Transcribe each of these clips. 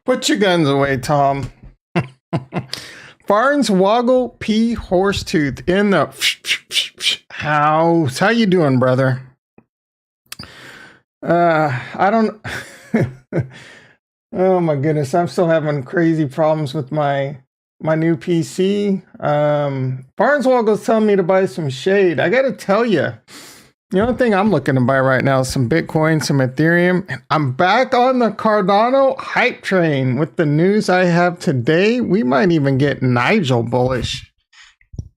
Put your guns away, Tom. Barnes Woggle P Horsetooth in the house. How you doing, brother? I don't. Oh my goodness, I'm still having crazy problems with my new PC. Barnes Woggle's telling me to buy some shade. I got to tell you, the only thing I'm looking to buy right now is some Bitcoin, some Ethereum. And I'm back on the Cardano hype train with the news I have today. We might even get Nigel bullish.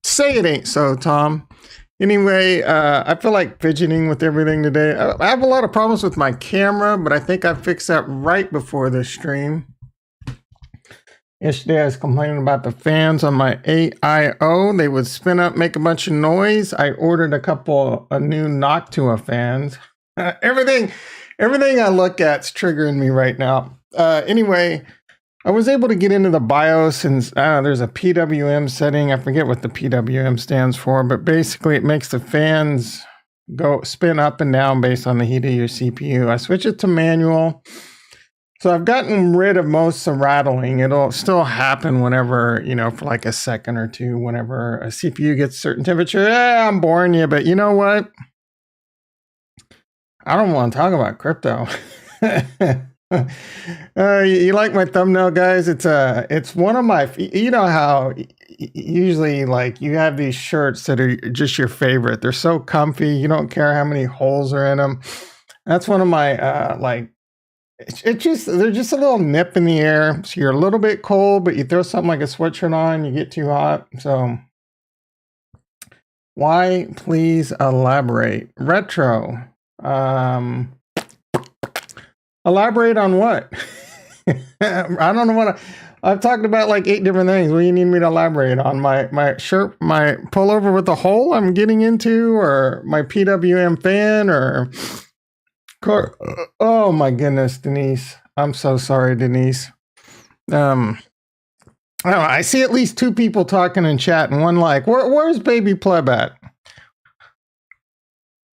Say it ain't so, Tom. Anyway, I feel like fidgeting with everything today. I have a lot of problems with my camera, but I think I fixed that right before this stream. Yesterday I was complaining about the fans on my AIO. They would spin up, make a bunch of noise. I ordered a new Noctua fans. Everything I look at's triggering me right now. Anyway, I was able to get into the BIOS and there's a PWM setting. I forget what the PWM stands for, but basically it makes the fans go spin up and down based on the heat of your CPU. I switch it to manual. So I've gotten rid of most of the rattling. It'll still happen whenever, for like a second or two, whenever a CPU gets a certain temperature. I'm boring you, but you know what? I don't want to talk about crypto. You like my thumbnail, guys? It's one of my, you know how usually like you have these shirts that are just your favorite. They're so comfy. You don't care how many holes are in them. That's one of my, they're just a little nip in the air. So you're a little bit cold, but you throw something like a sweatshirt on, you get too hot. So why, please elaborate? Retro. Elaborate on what? I don't know I've talked about like 8 different things. What do you need me to elaborate on? My shirt, my pullover with the hole I'm getting into, or my PWM fan, or oh my goodness, Denise. I'm so sorry, Denise. I don't know, I see at least 2 people talking in chat and one like, where's Baby Pleb at?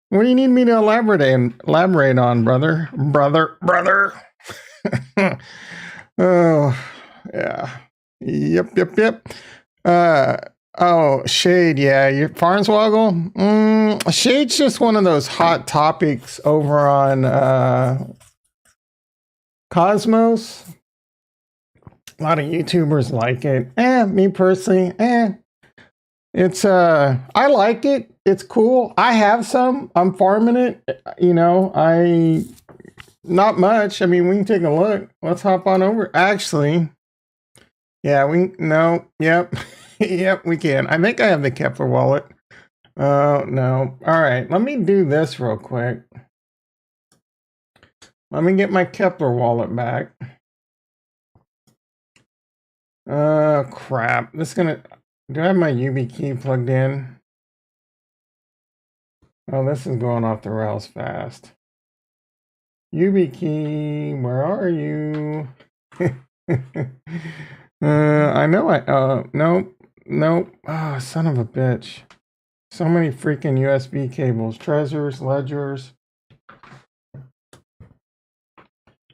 What do you need me to elaborate on, brother? Brother. Oh, yeah. Yep. Oh, Shade, yeah. Your Farnswoggle? Shade's just one of those hot topics over on Cosmos. A lot of YouTubers like it. Me personally, It's I like it. It's cool. I have some. I'm farming it. Not much. I mean, we can take a look. Let's hop on over. Actually, yeah, yep. Yep, we can. I think I have the Kepler wallet. Oh, no. All right, let me do this real quick. Let me get my Kepler wallet back. Crap. Do I have my YubiKey plugged in? Oh, this is going off the rails fast. YubiKey, where are you? I know nope. Ah, oh, son of a bitch. So many freaking USB cables, Trezors, ledgers.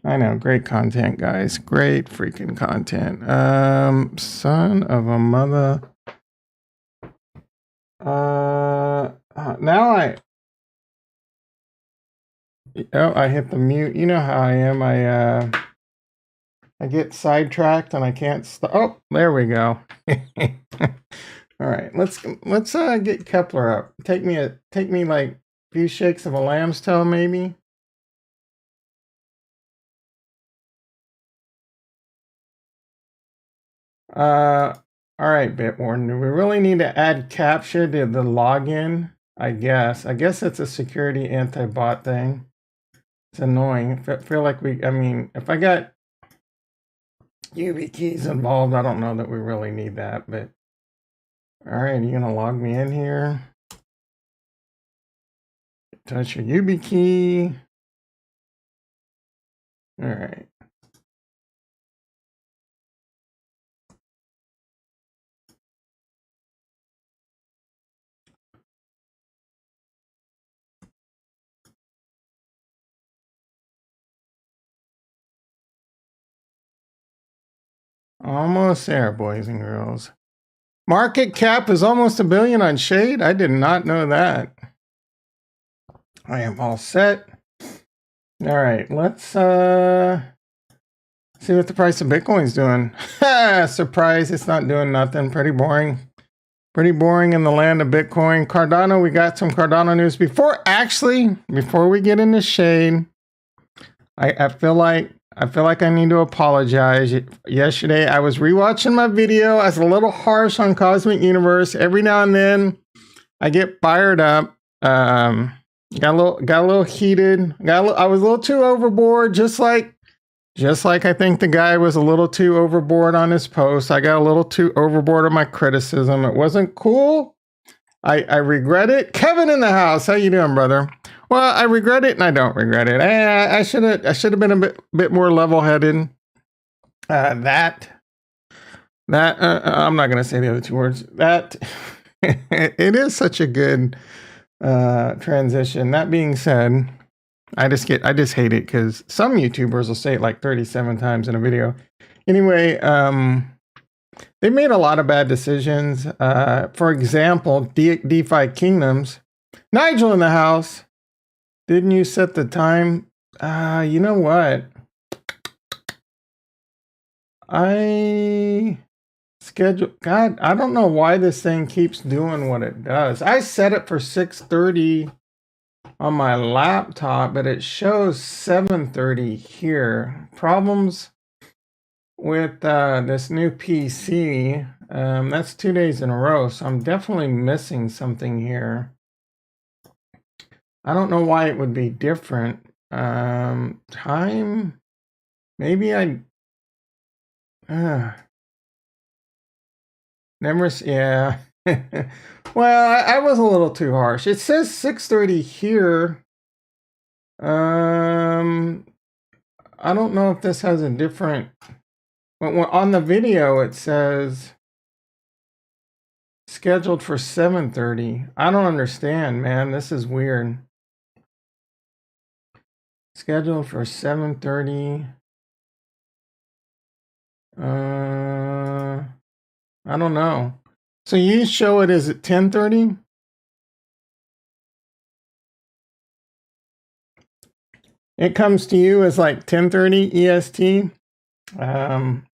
I know, great content, guys. Great freaking content. Son of a mother. Now I hit the mute. You know how I am. I get sidetracked and I can't stop. Oh, there we go. All right, let's get Kepler up. Take me like a few shakes of a lamb's tail, maybe. All right, Bitwarden. Do we really need to add CAPTCHA to the login? I guess it's a security anti-bot thing. It's annoying. I feel like if I got YubiKeys involved, I don't know that we really need that, but all right, you gonna log me in here? Touch your YubiKey. All right. Almost there, boys and girls. Market cap is almost $1 billion on Shade. I did not know that. I am all set. All right, let's see what the price of Bitcoin's doing. Surprise, it's not doing nothing. Pretty boring. Pretty boring in the land of Bitcoin. Cardano, we got some Cardano news. Before we get into Shade, I feel like I need to apologize. Yesterday, I was rewatching my video. I was a little harsh on Cosmic Universe. Every now and then, I get fired up. Got a little heated. I was a little too overboard, just like I think the guy was a little too overboard on his post. I got a little too overboard on my criticism. It wasn't cool. I regret it. Kevin in the house. How you doing, brother? Well, I regret it and I don't regret it. I should have been a bit more level-headed. I'm not going to say the other two words. That it is such a good transition. That being said, I just hate it because some YouTubers will say it like 37 times in a video. Anyway, they made a lot of bad decisions. For example, DeFi Kingdoms. Nigel in the house. Didn't you set the time? You know what? I don't know why this thing keeps doing what it does. I set it for 6:30 on my laptop, but it shows 7:30 here. Problems with this new PC. That's 2 days in a row, so I'm definitely missing something here. I don't know why it would be different. Time? Maybe I... yeah. Well, I was a little too harsh. It says 6:30 here. I don't know if this has a different... on the video, it says scheduled for 7:30. I don't understand, man. This is weird. Scheduled for 7:30. I don't know. So you show it as at 10:30? It comes to you as like 10:30 EST.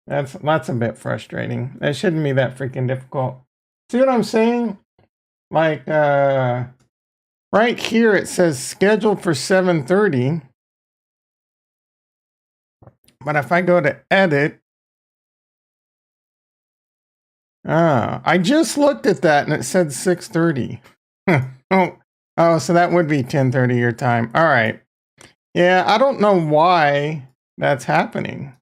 That's a bit frustrating. That shouldn't be that freaking difficult. See what I'm saying? Like right here it says scheduled for 7:30. But if I go to edit, I just looked at that and it said 6:30. Oh, so that would be 10:30 your time. All right. Yeah, I don't know why that's happening.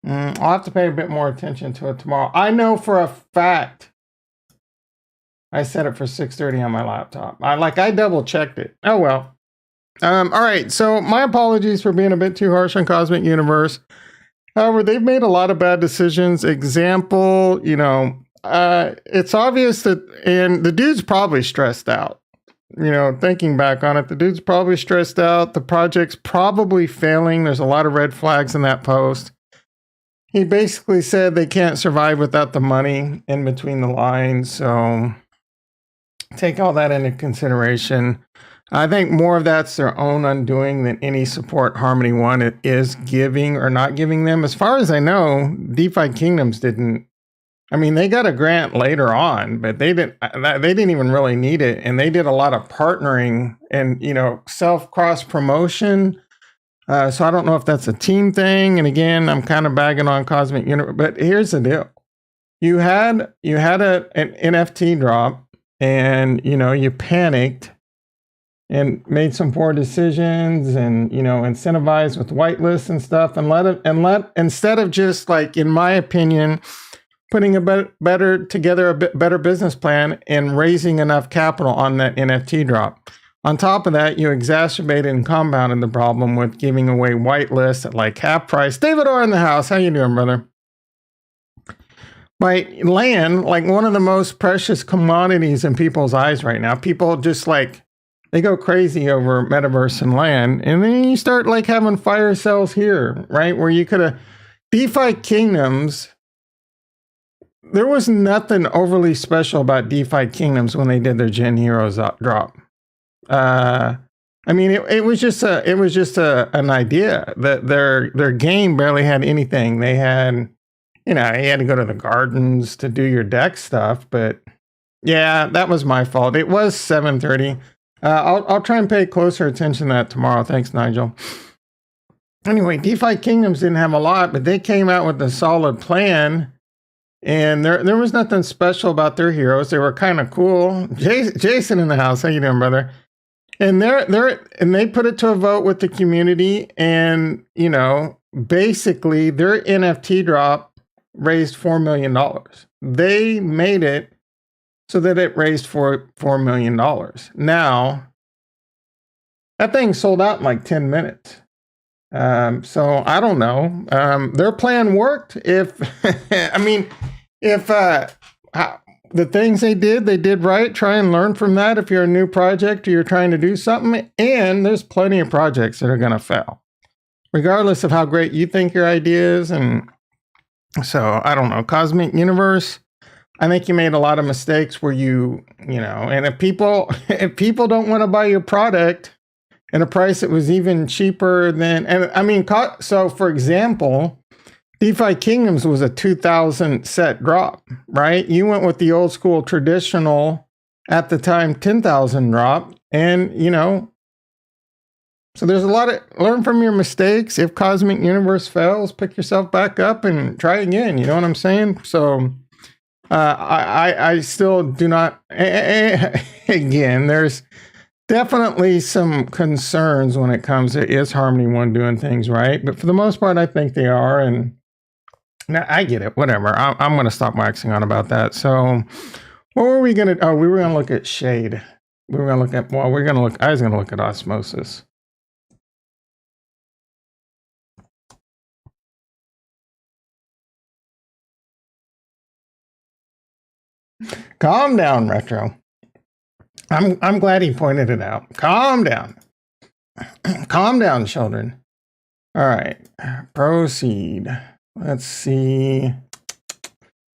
I'll have to pay a bit more attention to it tomorrow. I know for a fact I set it for 6:30 on my laptop. I double checked it. Oh well. All right, so my apologies for being a bit too harsh on Cosmic Universe. However, they've made a lot of bad decisions. Example, it's obvious that, and the dude's probably stressed out. Thinking back on it, the dude's probably stressed out. The project's probably failing. There's a lot of red flags in that post. He basically said they can't survive without the money in between the lines. So take all that into consideration. I think more of that's their own undoing than any support Harmony One is giving or not giving them. As far as I know, DeFi Kingdoms didn't. I mean, they got a grant later on, but they didn't even really need it, and they did a lot of partnering and self cross promotion. So I don't know if that's a team thing. And again, I'm kind of bagging on Cosmic Universe, but here's the deal: you had an NFT drop, and you panicked and made some poor decisions and, incentivized with whitelists and stuff instead of just like, in my opinion, putting a bit better business plan and raising enough capital on that NFT drop. On top of that, you exacerbated and compounded the problem with giving away whitelists at like half price. David Orr in the house. How you doing, brother? By land, like one of the most precious commodities in people's eyes right now. People just they go crazy over metaverse and land, and then you start having fire sales here, right? Where you could have DeFi Kingdoms, there was nothing overly special about DeFi Kingdoms when they did their Gen Heroes drop. I mean, it was just an idea that their game barely had anything. They had, you had to go to the gardens to do your deck stuff. But yeah, that was my fault. It was 7:30. I'll try and pay closer attention to that tomorrow. Thanks, Nigel. Anyway, DeFi Kingdoms didn't have a lot, but they came out with a solid plan. And there was nothing special about their heroes. They were kind of cool. Jason in the house. How you doing, brother? And they put it to a vote with the community, and basically their NFT drop raised $4 million. They made it so that it raised $4 million. Now that thing sold out in like 10 minutes. So I don't know. Their plan worked. If the things they did right. Try and learn from that if you're a new project or you're trying to do something. And there's plenty of projects that are going to fail, regardless of how great you think your idea is. And so I don't know. Cosmic Universe, I think you made a lot of mistakes where and if people don't want to buy your product at a price that was even cheaper so for example, DeFi Kingdoms was a 2,000 set drop, right? You went with the old school traditional, at the time, 10,000 drop. And, so there's a lot of, learn from your mistakes. If Cosmic Universe fails, pick yourself back up and try again. You know what I'm saying? So I still do not, again, there's definitely some concerns when it comes to, is Harmony One doing things right? But for the most part, I think they are. And now, I get it. Whatever. I'm going to stop waxing on about that. So, what were we going to? Oh, we were going to look at Shade. We were going to look at. Well, I was going to look at Osmosis. Calm down, Retro. I'm glad he pointed it out. Calm down. Calm down, children. All right. Proceed. Let's see.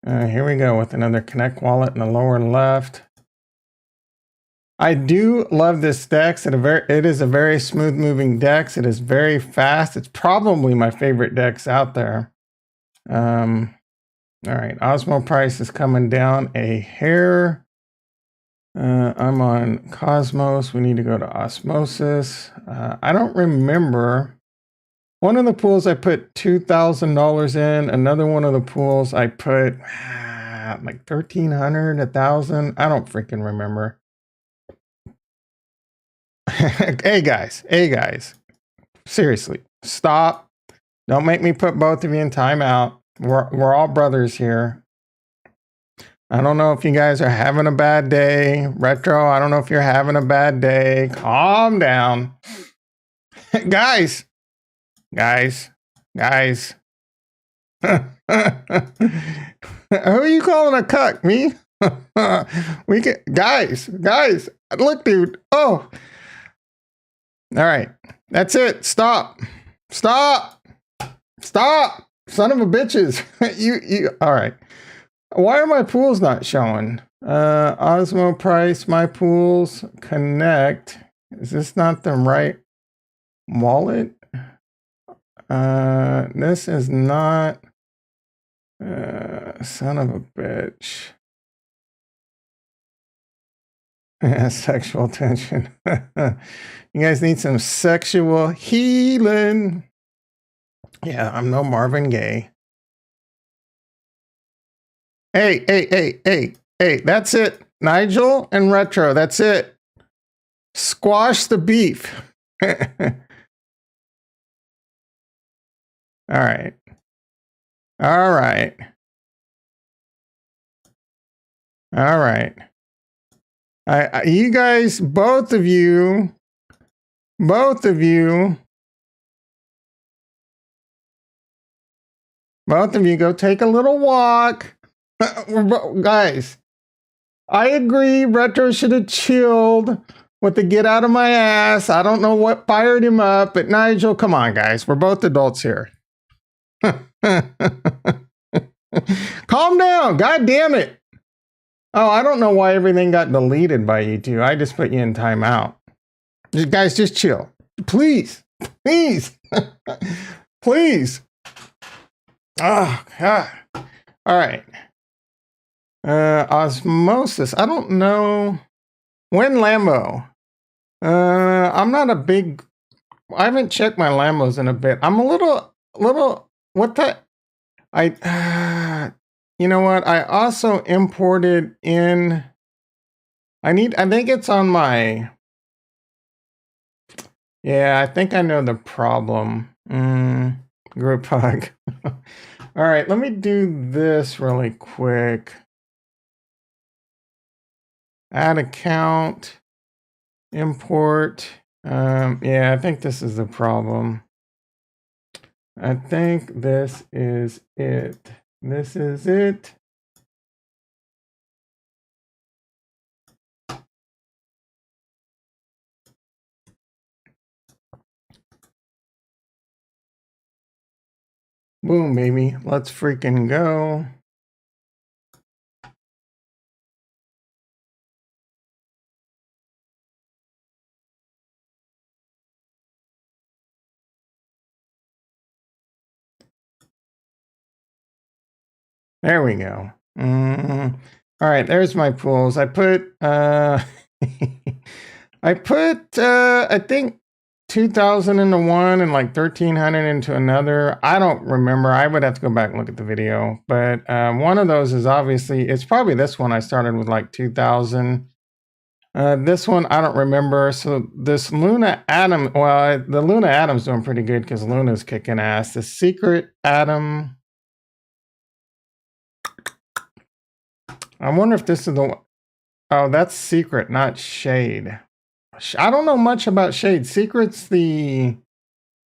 Here we go with another Connect wallet in the lower left. I do love this DEX. It is a very smooth moving DEX. It is very fast. It's probably my favorite DEX out there. All right, Osmo price is coming down a hair. I'm on Cosmos. We need to go to Osmosis. I don't remember. One of the pools I put $2,000 in. Another one of the pools I put like $1,300, $1,000. I don't freaking remember. Hey guys. Seriously, stop. Don't make me put both of you in timeout. We're all brothers here. I don't know if you guys are having a bad day. Retro, I don't know if you're having a bad day. Calm down. Guys. Who are you calling a cuck? Me? Guys. Look, dude. Oh. All right. That's it. Stop. Son of a bitches. you. All right. Why are my pools not showing? Osmo price, my pools, connect. Is this not the right wallet? This is not, son of a bitch. Sexual tension. You guys need some sexual healing. Yeah, I'm no Marvin Gaye. Hey, that's it. Nigel and Retro, that's it. Squash the beef. All right. You guys, both of you, go take a little walk. Guys, I agree. Retro should have chilled with the get out of my ass. I don't know what fired him up, but Nigel, come on, guys. We're both adults here. Calm down. God damn it. Oh, I don't know why everything got deleted by you two. I just put you in timeout. Guys, just chill. Please. Please. Please. Oh, God. All right. Osmosis. I don't know. When Lambo. I'm not a big... I haven't checked my Lambos in a bit. I'm a little... What the... you know what? I also imported in... I think it's on my... Yeah, I think I know the problem. Group hug. All right, let me do this really quick. Add account. Import. Yeah, I think this is the problem. I think this is it. This is it. Boom, baby. Let's freaking go. There we go. All right, there's my pools. I put I think 2,000 into one and like 1,300 into another. I don't remember. I would have to go back and look at the video. But one of those is obviously, it's probably this one. I started with like 2,000. This one, I don't remember. So this Luna Atom, well, the Luna Atom's doing pretty good because Luna's kicking ass. The Secret Atom. I wonder if this is the one. Oh, that's Secret, not Shade. I don't know much about Shade. Secret's the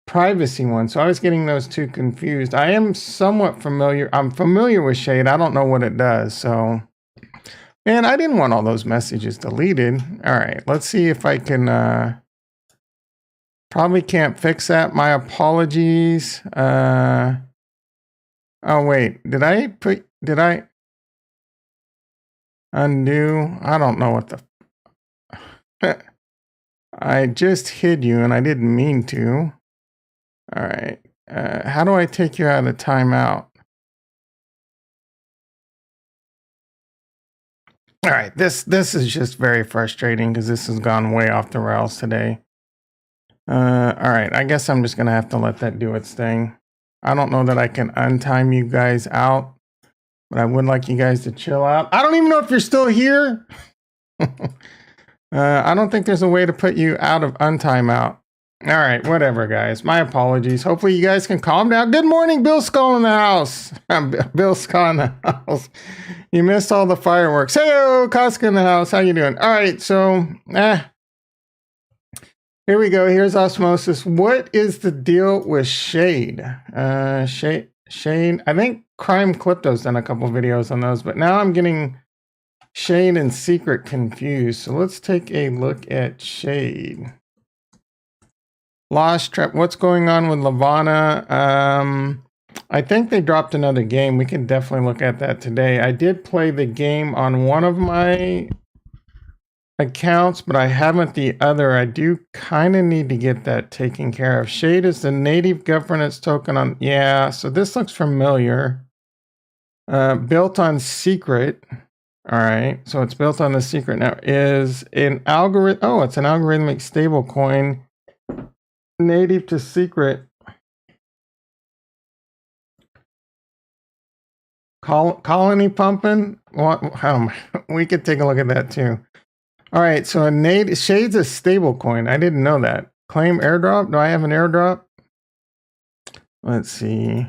privacy one, so I was getting those two confused. I am somewhat familiar. I'm familiar with Shade. I don't know what it does, so... Man, I didn't want all those messages deleted. All right, let's see if I can... Probably can't fix that. My apologies. Oh, wait. Did I... Undo? I don't know what the... I just hid you and I didn't mean to. All right. How do I take you out of timeout? All right. This is just very frustrating because this has gone way off the rails today. All right. I guess I'm just going to have to let that do its thing. I don't know that I can untime you guys out, but I would like you guys to chill out. I don't even know if you're still here. I don't think there's a way to put you out of untime out. All right, whatever, guys. My apologies. Hopefully you guys can calm down. Good morning, Bill Skull in the house. Bill Skull in the house. You missed all the fireworks. Hey-o, Koska in the house. How you doing? All right, so, here we go. Here's Osmosis. What is the deal with Shade? Shade. I think Crime Klypto's done a couple videos on those, but now I'm getting Shade and Secret confused. So let's take a look at Shade. Lost Trap. What's going on with Lavana? I think they dropped another game. We can definitely look at that today. I did play the game on one of my accounts, but I haven't the other. I do kind of need to get that taken care of. Shade is the native governance token on... Yeah, so this looks familiar. Built on Secret. All right, so it's built on the Secret now. Is an algorithm... Oh, it's an algorithmic stable coin. Native to Secret. Colony pumping? What? We could take a look at that too. All right, so a Shade's a stable coin. I didn't know that. Claim airdrop? Do I have an airdrop? Let's see.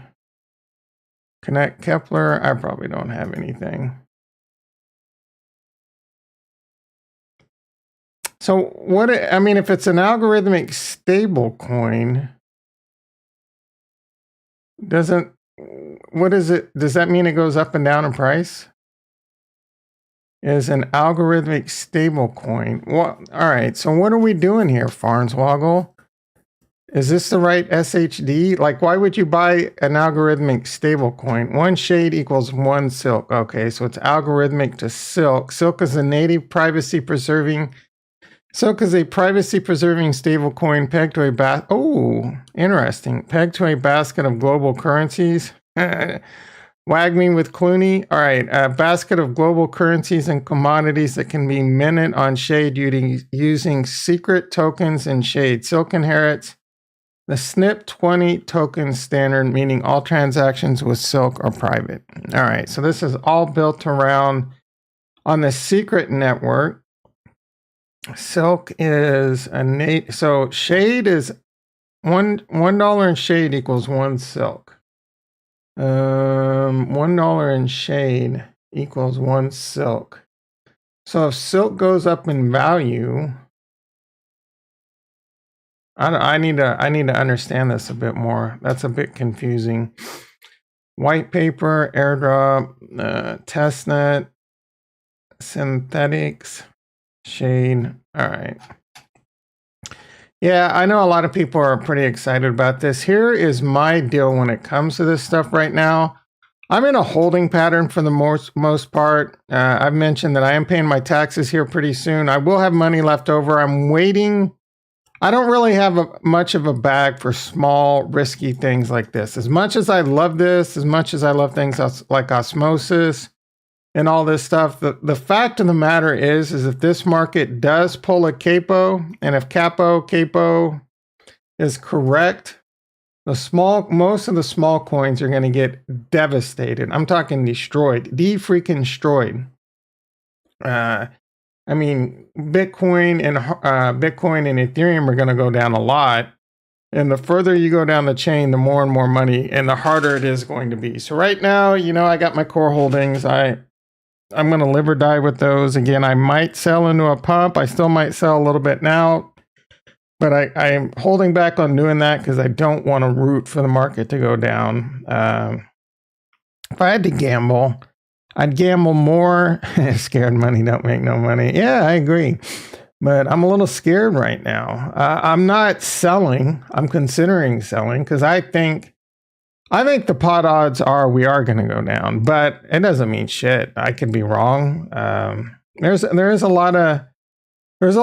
Connect Kepler. I probably don't have anything. So what, I mean, if it's an algorithmic stable coin, what is it? Does that mean it goes up and down in price? Is an algorithmic stable coin. Well, all right. So what are we doing here, Farnswoggle? Is this the right SHD? Like, why would you buy an algorithmic stablecoin? One shade equals one silk. Okay, so it's algorithmic to silk. Silk is a native privacy-preserving. Silk is a privacy-preserving stablecoin pegged to a interesting. Pegged to a basket of global currencies. Wag me with Clooney. All right, a basket of global currencies and commodities that can be minted on Shade using secret tokens in Shade. Silk inherits the SNP 20 token standard, meaning all transactions with Silk are private. All right, so this is all built around on the secret network. Silk is so Shade is $1 in Shade equals one Silk. $1 in Shade equals one Silk. So if Silk goes up in value, I need to understand this a bit more. That's a bit confusing. White paper, airdrop, testnet, synthetics, Shade. All right. Yeah, I know a lot of people are pretty excited about this. Here is my deal when it comes to this stuff right now. I'm in a holding pattern for the most part. I've mentioned that I am paying my taxes here pretty soon. I will have money left over. I'm waiting. I don't really have much of a bag for small, risky things like this. As much as I love this, as much as I love things like osmosis and all this stuff, the fact of the matter is if this market does pull a capo, and if capo is correct, most of the small coins are going to get devastated. I'm talking destroyed, freaking destroyed. I mean, Bitcoin and Ethereum are going to go down a lot. And the further you go down the chain, the more and more money and the harder it is going to be. So right now, I got my core holdings. I'm going to live or die with those. Again, I might sell into a pump. I still might sell a little bit now. But I'm holding back on doing that because I don't want to root for the market to go down. If I had to gamble, I'd gamble more. Scared money don't make no money. Yeah, I agree. But I'm a little scared right now. I'm not selling. I'm considering selling because I think the pot odds are we are going to go down. But it doesn't mean shit. I could be wrong. There's a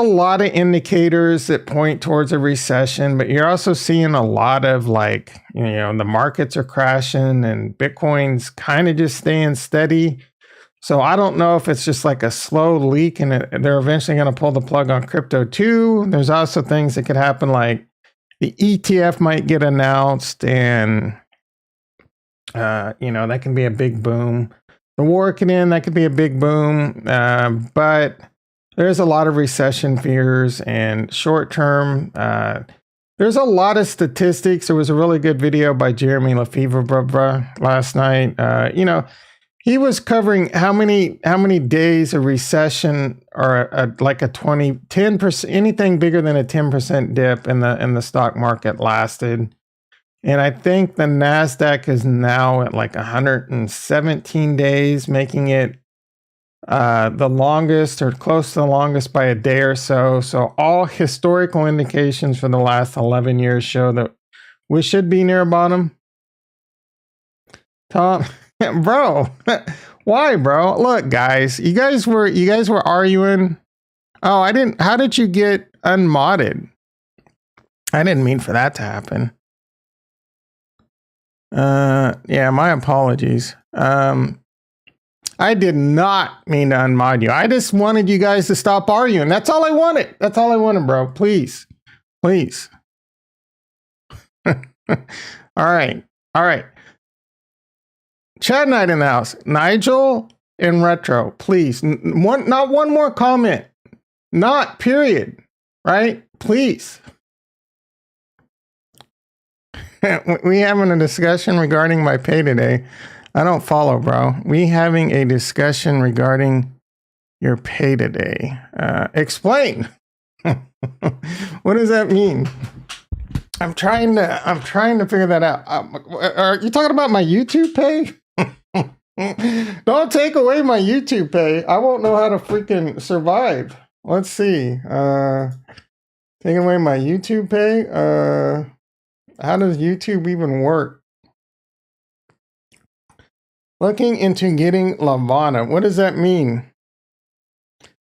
lot of indicators that point towards a recession, but you're also seeing a lot of the markets are crashing and Bitcoin's kind of just staying steady. So I don't know if it's just like a slow leak and they're eventually going to pull the plug on crypto too. There's also things that could happen, like the ETF might get announced and, that can be a big boom. The war can end, that could be a big boom. But there's a lot of recession fears and short term. There's a lot of statistics. There was a really good video by Jeremy Lefevre last night. He was covering how many days a recession or like a 10%, anything bigger than a 10% dip in the stock market lasted. And I think the NASDAQ is now at like 117 days, making it the longest or close to the longest by a day or so. So all historical indications for the last 11 years show that we should be near a bottom. Tom, bro, why, bro? Look, guys, you guys were arguing. Oh, how did you get unmodded? I didn't mean for that to happen. Yeah, my apologies. I did not mean to unmod you. I just wanted you guys to stop arguing. That's all I wanted. That's all I wanted, bro. Please. Please. All right. Chad Knight in the house. Nigel in retro, please. Not one more comment. Not period. Right? Please. We having a discussion regarding my pay today. I don't follow, bro. We having a discussion regarding your pay today. Explain. What does that mean? I'm trying to figure that out. Are you talking about my YouTube pay? Don't take away my YouTube pay. I won't know how to freaking survive. Let's see. Taking away my YouTube pay. How does YouTube even work? Looking into getting Lavana. What does that mean?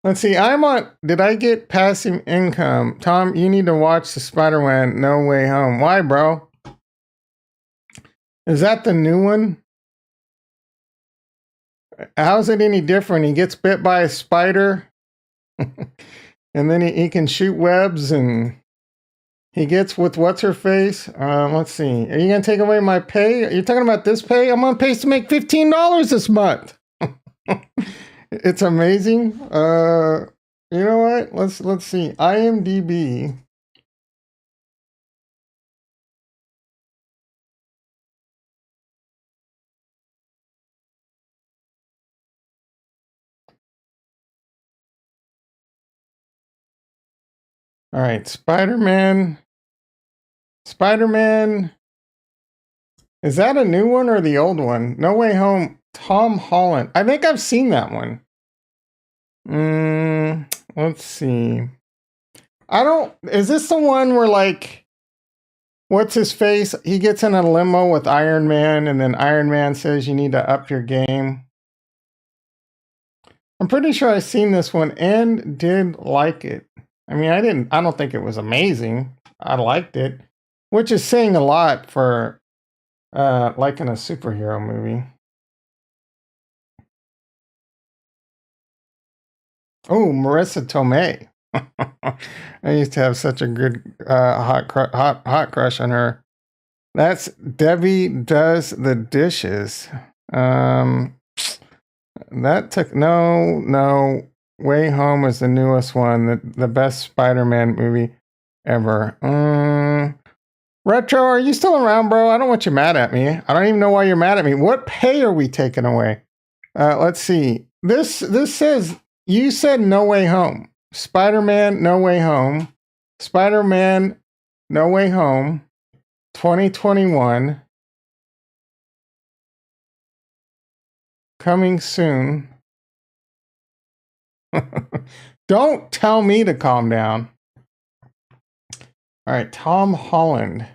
Let's see. Did I get passive income? Tom, you need to watch the Spider-Man No Way Home. Why, bro? Is that the new one? How's it any different? He gets bit by a spider and then he can shoot webs and he gets with what's her face. Let's see. Are you going to take away my pay? You're talking about this pay? I'm on pace to make $15 this month. It's amazing. You know what? Let's see. IMDb. All right, Spider-Man. Spider-Man. Is that a new one or the old one? No Way Home. Tom Holland. I think I've seen that one. Let's see. Is this the one where, like, what's his face? He gets in a limo with Iron Man and then Iron Man says you need to up your game. I'm pretty sure I've seen this one and did like it. I mean, I don't think it was amazing. I liked it, which is saying a lot for liking a superhero movie. Oh, Marissa Tomei. I used to have such a good hot crush on her. That's Debbie Does the Dishes. That took no. Way Home is the newest one, the best Spider-Man movie ever. Retro, are you still around, bro? I don't want you mad at me. I don't even know why you're mad at me. What pay are we taking away? Let's see. This says you said No Way Home. Spider-Man No Way Home. Spider-Man No Way Home 2021. Coming soon. Don't tell me to calm down. All right, Tom Holland.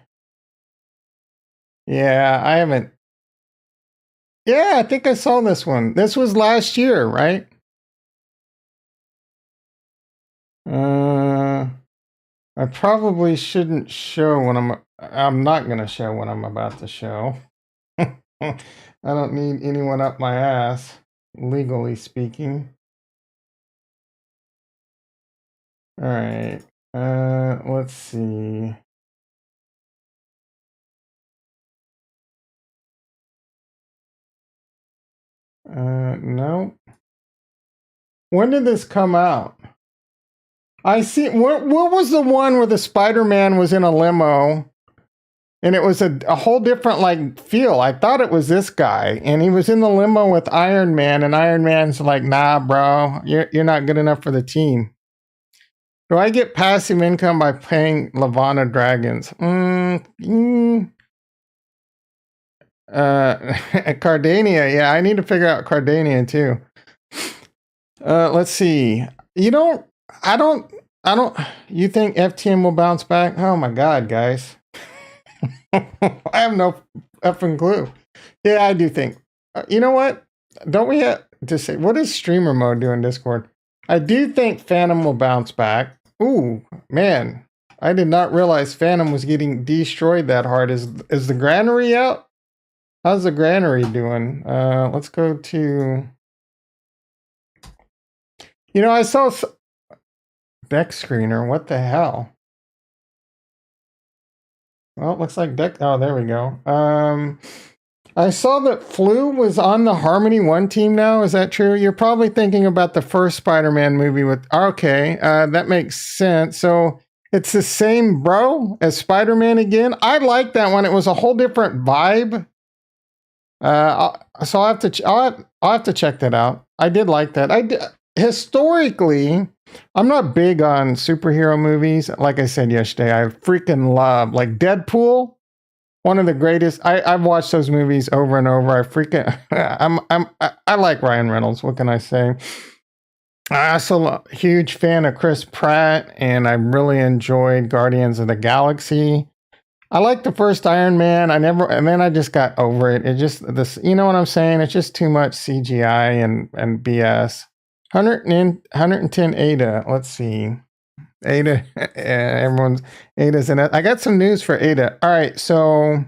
Yeah, I haven't. Yeah, I think I saw this one. This was last year, right? I probably shouldn't show when I'm not going to show what I'm about to show. I don't need anyone up my ass, legally speaking. All right. Let's see. No. When did this come out? I see. What was the one where the Spider-Man was in a limo and it was a whole different like feel? I thought it was this guy and he was in the limo with Iron Man and Iron Man's like, nah, bro, you're not good enough for the team. Do I get passive income by playing Lavana Dragons? Cardania. Yeah, I need to figure out Cardania too. Let's see. You think FTM will bounce back? Oh my God, guys. I have no effing clue. Yeah, I do think. You know what? Don't we have to say, what does streamer mode do in Discord? I do think Phantom will bounce back. Ooh, man. I did not realize Phantom was getting destroyed that hard. Is the Granary out? How's the Granary doing? Let's go to... You know, I saw... Deck screener, what the hell? Well, it looks like deck... Oh, there we go. I saw that Flu was on the Harmony 1 team now. Is that true? You're probably thinking about the first Spider-Man movie with... Okay, that makes sense. So it's the same bro as Spider-Man again? I like that one. It was a whole different vibe. So I'll have to check that out. I did like that. Historically, I'm not big on superhero movies. Like I said yesterday, I freaking love like Deadpool. One of the greatest. I've watched those movies over and over. I like Ryan Reynolds. What can I say? I'm also a huge fan of Chris Pratt, and I really enjoyed Guardians of the Galaxy. I liked the first Iron Man. And then I just got over it. It just this, you know what I'm saying? It's just too much CGI and BS. 110 Ada. Let's see. Ada. Everyone's Ada's in it. I got some news for Ada. All right, so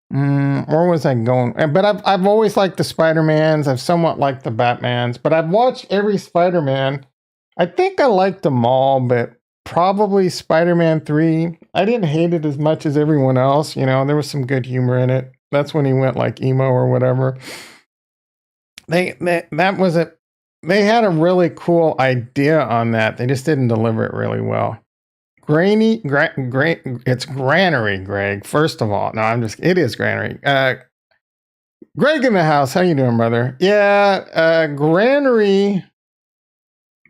where was I going? But I've always liked the Spider-Mans. I've somewhat liked the Batmans, but I've watched every Spider-Man. I think I liked them all, but probably Spider-Man 3. I didn't hate it as much as everyone else. You know, there was some good humor in it. That's when he went like emo or whatever. That was it. They had a really cool idea on that. They just didn't deliver it really well. It's Granary, Greg. First of all, no, it is Granary. Greg in the house. How you doing, brother? Yeah, Granary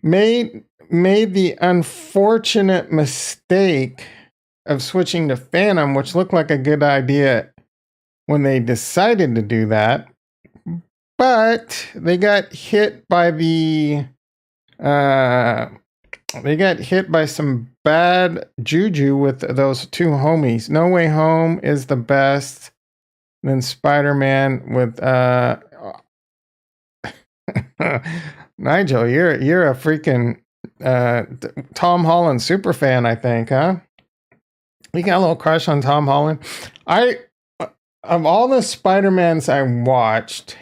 made the unfortunate mistake of switching to Phantom, which looked like a good idea when they decided to do that. But they got hit by some bad juju with those two homies. No Way Home is the best. Then Spider-Man with Nigel, you're a freaking Tom Holland super fan, I think, huh? You got a little crush on Tom Holland. Of all the Spider-Mans I watched,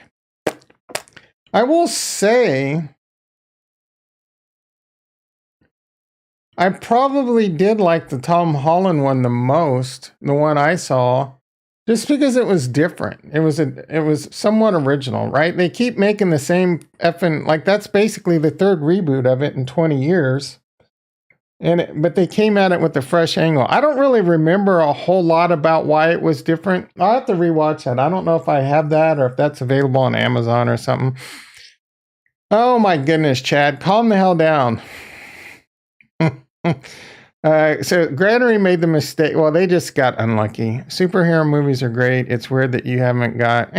I will say I probably did like the Tom Holland one the most, the one I saw, just because it was different. It was somewhat original, right? They keep making the same effing, like that's basically the third reboot of it in 20 years. But they came at it with a fresh angle. I don't really remember a whole lot about why it was different. I'll have to rewatch that. I don't know if I have that or if that's available on Amazon or something. Oh my goodness, Chad, calm the hell down. So Granary made the mistake. Well, they just got unlucky. Superhero movies are great. It's weird that you haven't got.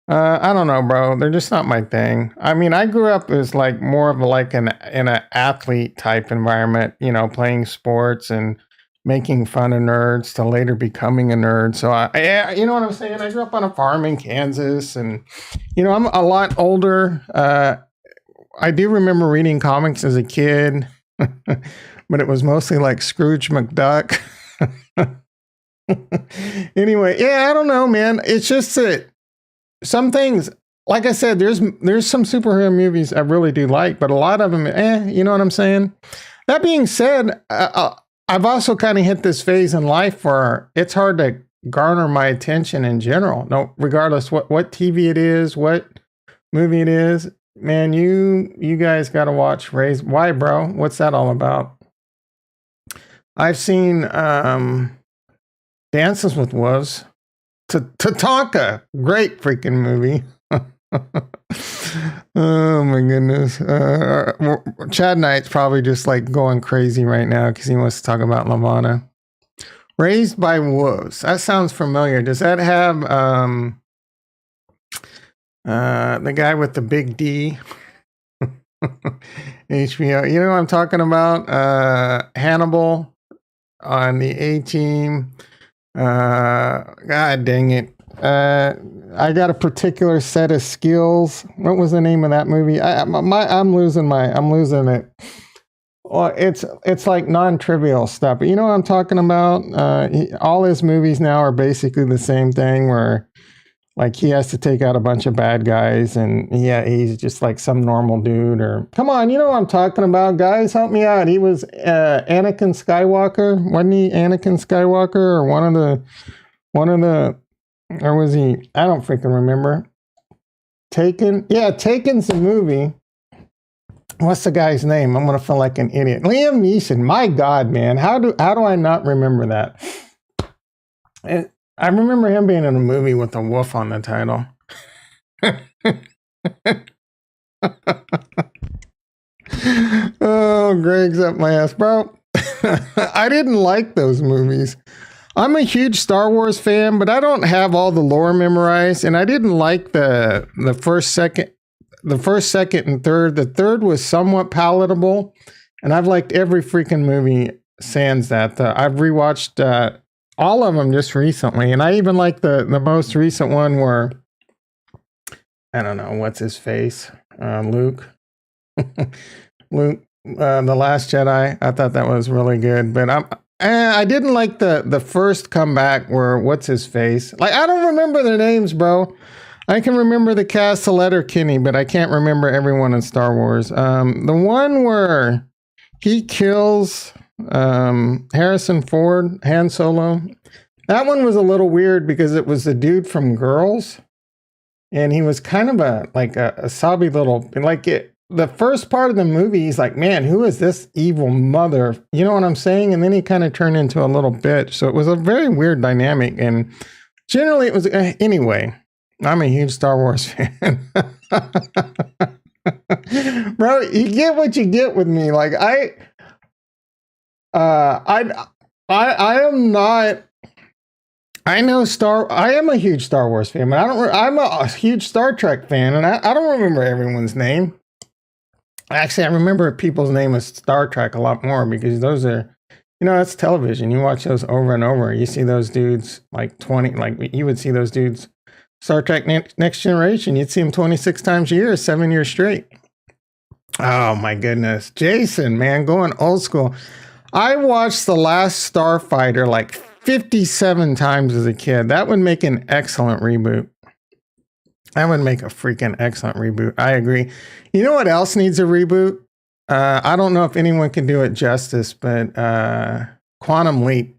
I don't know, bro. They're just not my thing. I mean, I grew up as like more of like in an athlete type environment, you know, playing sports and making fun of nerds to later becoming a nerd. So you know what I'm saying? I grew up on a farm in Kansas, and you know, I'm a lot older. I do remember reading comics as a kid, but it was mostly like Scrooge McDuck. Anyway, yeah, I don't know, man. It's just that some things, like I said, there's some superhero movies I really do like, but a lot of them, you know what I'm saying? That being said, I've also kind of hit this phase in life where it's hard to garner my attention in general. No, regardless what TV it is, what movie it is, man, you guys got to watch Raised. Why, bro? What's that all about? I've seen Dances with Wolves. Tatanka, great freaking movie. Oh my goodness. Chad Knight's probably just like going crazy right now because he wants to talk about Lavana. Raised by Wolves. That sounds familiar. Does that have the guy with the big D? HBO. You know what I'm talking about? Hannibal on the A-Team. God dang it. I got a particular set of skills. What was the name of that movie? I'm losing it. Well, it's like non-trivial stuff, but you know what I'm talking about? All his movies now are basically the same thing where like he has to take out a bunch of bad guys and yeah, he's just like some normal dude or come on, you know what I'm talking about, guys, help me out. He was Anakin Skywalker, wasn't he Anakin Skywalker or one of the or was he? I don't freaking remember. Taken? Yeah, Taken's the movie. What's the guy's name? I'm gonna feel like an idiot. Liam Neeson. My God, man, how do I not remember that? I remember him being in a movie with a wolf on the title. Oh, Greg's up my ass, bro. I didn't like those movies. I'm a huge Star Wars fan, but I don't have all the lore memorized, and I didn't like the first, second, and third. The third was somewhat palatable, and I've liked every freaking movie sans that. I've rewatched all of them just recently, and I even like the most recent one where I don't know what's his face, Luke, Luke, the Last Jedi. I thought that was really good, but I didn't like the first comeback where what's his face. Like I don't remember their names, bro. I can remember the cast of Letterkenny, but I can't remember everyone in Star Wars. The one where he kills Harrison Ford, Han Solo. That one was a little weird because it was the dude from Girls, and he was kind of a sobby little like it. The first part of the movie, he's like, "Man, who is this evil mother?" You know what I'm saying? And then he kind of turned into a little bitch. So it was a very weird dynamic, and generally it was anyway. I'm a huge Star Wars fan. Bro, you get what you get with me. Like I am not. I am a huge Star Wars fan, but I'm a huge Star Trek fan, and I don't remember everyone's name. Actually, I remember people's name is Star Trek a lot more because those are, that's television. You watch those over and over. You see those dudes like 20, like you would see those dudes. Star Trek Next Generation, you'd see him 26 times a year, 7 years straight. Oh my goodness. Jason, man, going old school. I watched The Last Starfighter like 57 times as a kid. That would make an excellent reboot. That would make a freaking excellent reboot. I agree. You know what else needs a reboot? I don't know if anyone can do it justice, but Quantum Leap.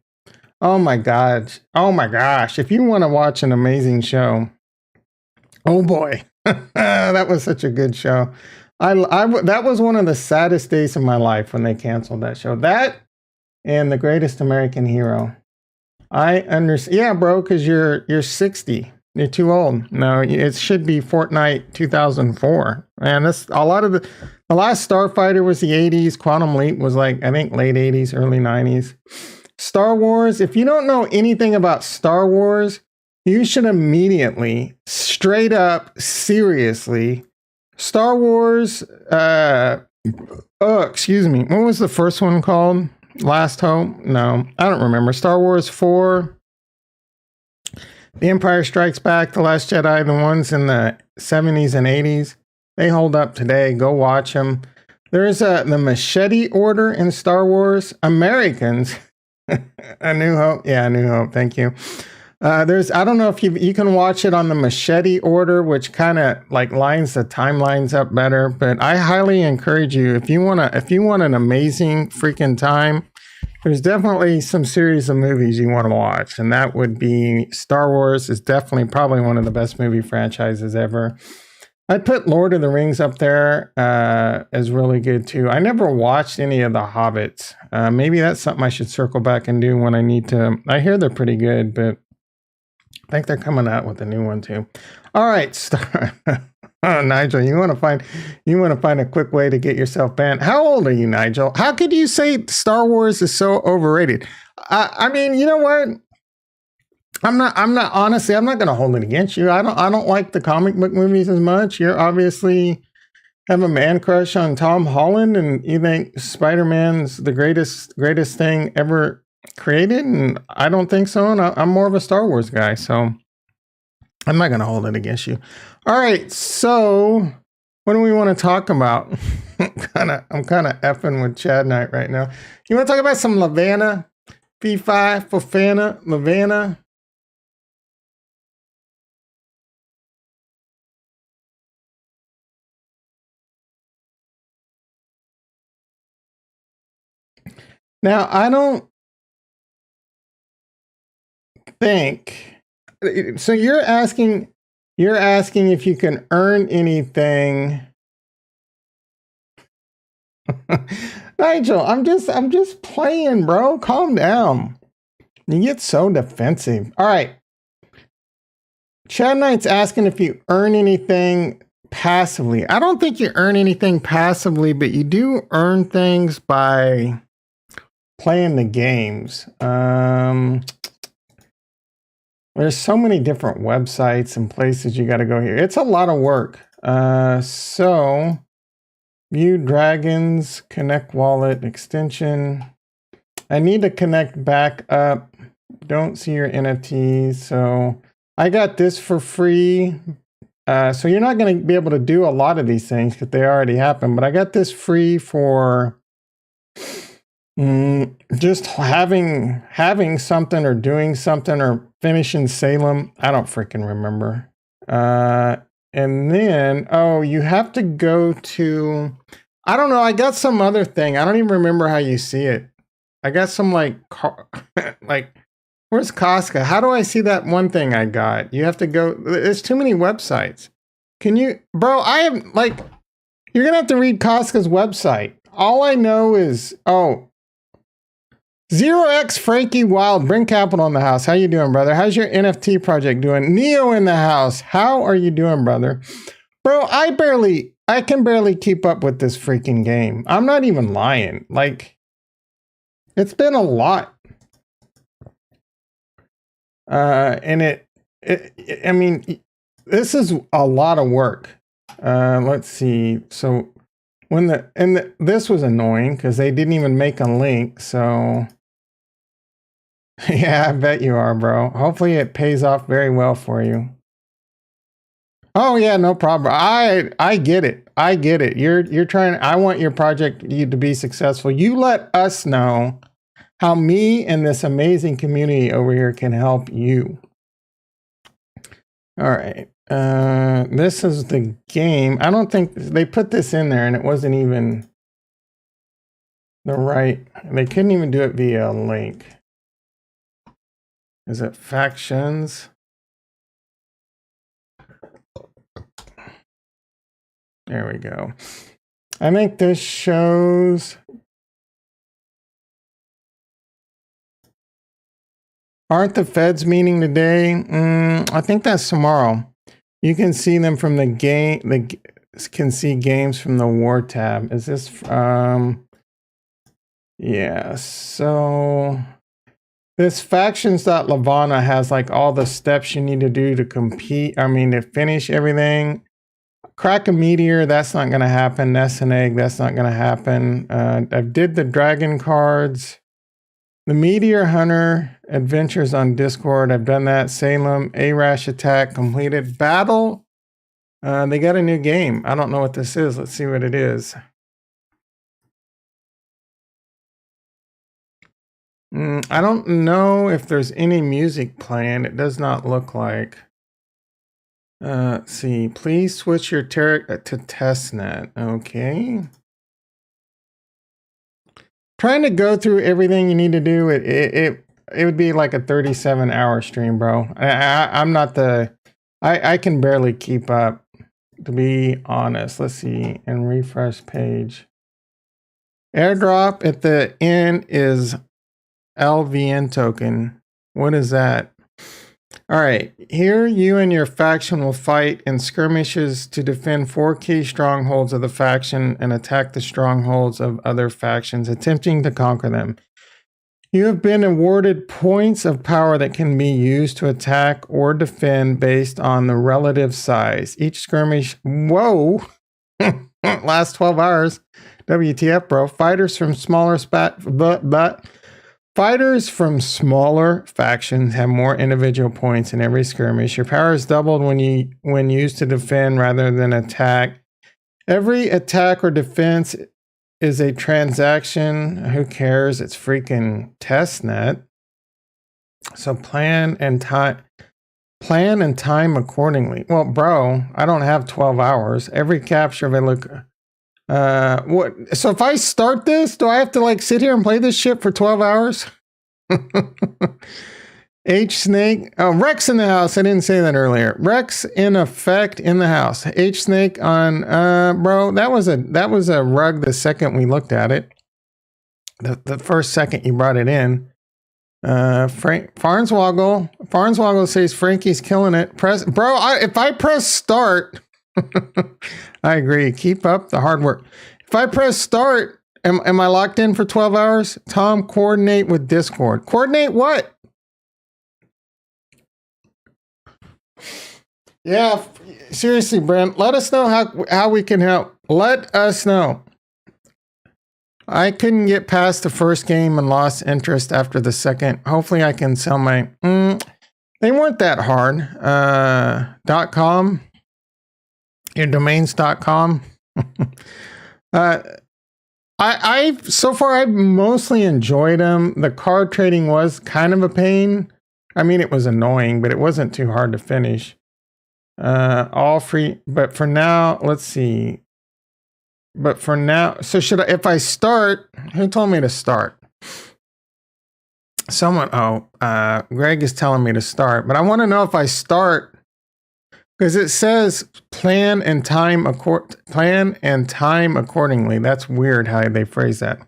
Oh my God. Oh my gosh. If you want to watch an amazing show, oh boy, that was such a good show. That was one of the saddest days of my life when they canceled that show. That and The Greatest American Hero. I understand. Yeah, bro, because you're 60. You're too old. No, it should be Fortnite 2004. Man, this a lot of the Last Starfighter was the 80s. Quantum Leap was like, I think, late 80s, early 90s. Star Wars, if you don't know anything about Star Wars, you should immediately, straight up, seriously, Star Wars, excuse me, what was the first one called? Last Hope? No, I don't remember. Star Wars 4, The Empire Strikes Back, The Last Jedi, the ones in the 70s and 80s, they hold up today. Go watch them. There's the Machete Order in Star Wars. Americans... A New Hope. Yeah, A New Hope. Thank you. I don't know if you can watch it on the Machete Order, which kind of like lines the timelines up better. But I highly encourage you, if you want an amazing freaking time, there's definitely some series of movies you want to watch, and that would be Star Wars is definitely probably one of the best movie franchises ever. I'd put Lord of the Rings up there as really good too. I never watched any of the Hobbits. Maybe that's something I should circle back and do when I need to. I hear they're pretty good, but I think they're coming out with a new one too. All right, Nigel, you want to find a quick way to get yourself banned? How old are you, Nigel? How could you say Star Wars is so overrated? I mean, you know what? I'm not honestly, I'm not going to hold it against you. I don't like the comic book movies as much. You're obviously have a man crush on Tom Holland and you think Spider-Man's the greatest thing ever created. And I don't think so. And I'm more of a Star Wars guy. So I'm not going to hold it against you. All right. So what do we want to talk about? I'm kind of effing with Chad Knight right now. You want to talk about some Lavana? P5 Fofana, Lavana? Now, I don't think so. You're asking if you can earn anything. Nigel, I'm just playing, bro. Calm down. You get so defensive. All right. Chad Knight's asking if you earn anything passively. I don't think you earn anything passively, but you do earn things by playing the games. There's so many different websites and places you got to go here. It's a lot of work. So view dragons, connect wallet extension. I need to connect back up. Don't see your NFTs. So I got this for free. So you're not going to be able to do a lot of these things because they already happened. But I got this free for just having something or doing something or finishing Salem. I don't freaking remember. And then, oh, you have to go to, I don't know. I got some other thing. I don't even remember how you see it. I got some like, like, where's Casca? How do I see that one thing I got? You have to go, there's too many websites. Can you, bro, I am like, you're going to have to read Casca's website. All I know is, oh, 0x Frankie Wild, bring capital in the house. How you doing, brother? How's your NFT project doing? Neo in the house. How are you doing, brother? Bro, I can barely keep up with this freaking game. I'm not even lying. Like, it's been a lot. And I mean, this is a lot of work. Let's see. So this was annoying because they didn't even make a link. So yeah, I bet you are, bro. Hopefully it pays off very well for you. Oh yeah, no problem. I get it. I get it. You're trying, I want your project to be successful. You let us know how me and this amazing community over here can help you. All right. This is the game. I don't think they put this in there and it wasn't even the right, they couldn't even do it via a link. Is it factions? There we go. I think this shows. Aren't the feds meeting today? I think that's tomorrow. You can see them from the game. They can see games from the war tab. Is this? Yeah. So this factions.lavana has like all the steps you need to do to compete. I mean, to finish everything. Crack a meteor. That's not going to happen. Nest an egg. That's not going to happen. I did the dragon cards. The Meteor Hunter Adventures on Discord. I've done that. Salem, Arash Attack completed. Battle. They got a new game. I don't know what this is. Let's see what it is. I don't know if there's any music playing. It does not look like. Let's see. Please switch your to testnet. Okay. Trying to go through everything you need to do, it would be like a 37-hour stream, bro. I'm not the, I can barely keep up, to be honest. Let's see, and refresh page. Airdrop at the end is LVN token. What is that? All right, here you and your faction will fight in skirmishes to defend 4 key strongholds of the faction and attack the strongholds of other factions, attempting to conquer them. You have been awarded points of power that can be used to attack or defend based on the relative size. Each skirmish, whoa, last 12 hours. WTF, bro. Fighters from smaller Fighters from smaller factions have more individual points in every skirmish. Your power is doubled when used to defend rather than attack. Every attack or defense is a transaction. Who cares? It's freaking testnet. So plan and time accordingly. Well, bro, I don't have 12 hours. Every capture of a look. What? So if I start this, do I have to like sit here and play this shit for 12 hours? H Snake. Oh, Rex in the house. I didn't say that earlier. Rex in effect in the house. H Snake on. Bro, that was a rug. The second we looked at it, the first second you brought it in. Farnswoggle says Frankie's killing it. If I press start. I agree. Keep up the hard work. If I press start, am I locked in for 12 hours? Tom, coordinate with Discord. Coordinate what? Yeah, seriously, Brent. Let us know how we can help. Let us know. I couldn't get past the first game and lost interest after the second. Hopefully I can sell my... they weren't that hard. .com. Your domains.com. So far I've mostly enjoyed them. The card trading was kind of a pain. I mean, it was annoying, but it wasn't too hard to finish. All free, but for now, let's see. But for now, so should I, if I start, who told me to start? Someone, Greg is telling me to start, but I want to know if I start, because it says plan and time accordingly. That's weird how they phrase that.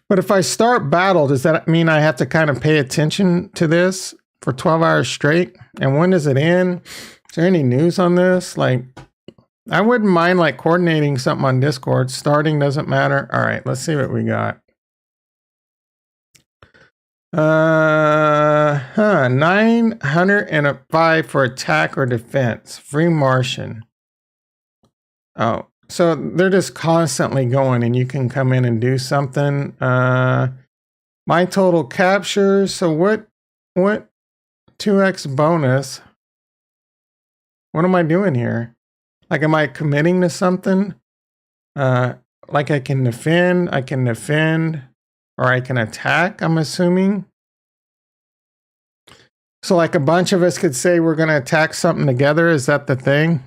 But if I start battle, does that mean I have to kind of pay attention to this for 12 hours straight? And when does it end? Is there any news on this? Like, I wouldn't mind like coordinating something on Discord. Starting doesn't matter. All right, let's see what we got. 905 for attack or defense. Free Martian. Oh, so they're just constantly going and you can come in and do something. My total captures. So what 2x bonus? What am I doing here? Like, am I committing to something? Like I can defend, or I can attack, I'm assuming. So like a bunch of us could say we're going to attack something together. Is that the thing?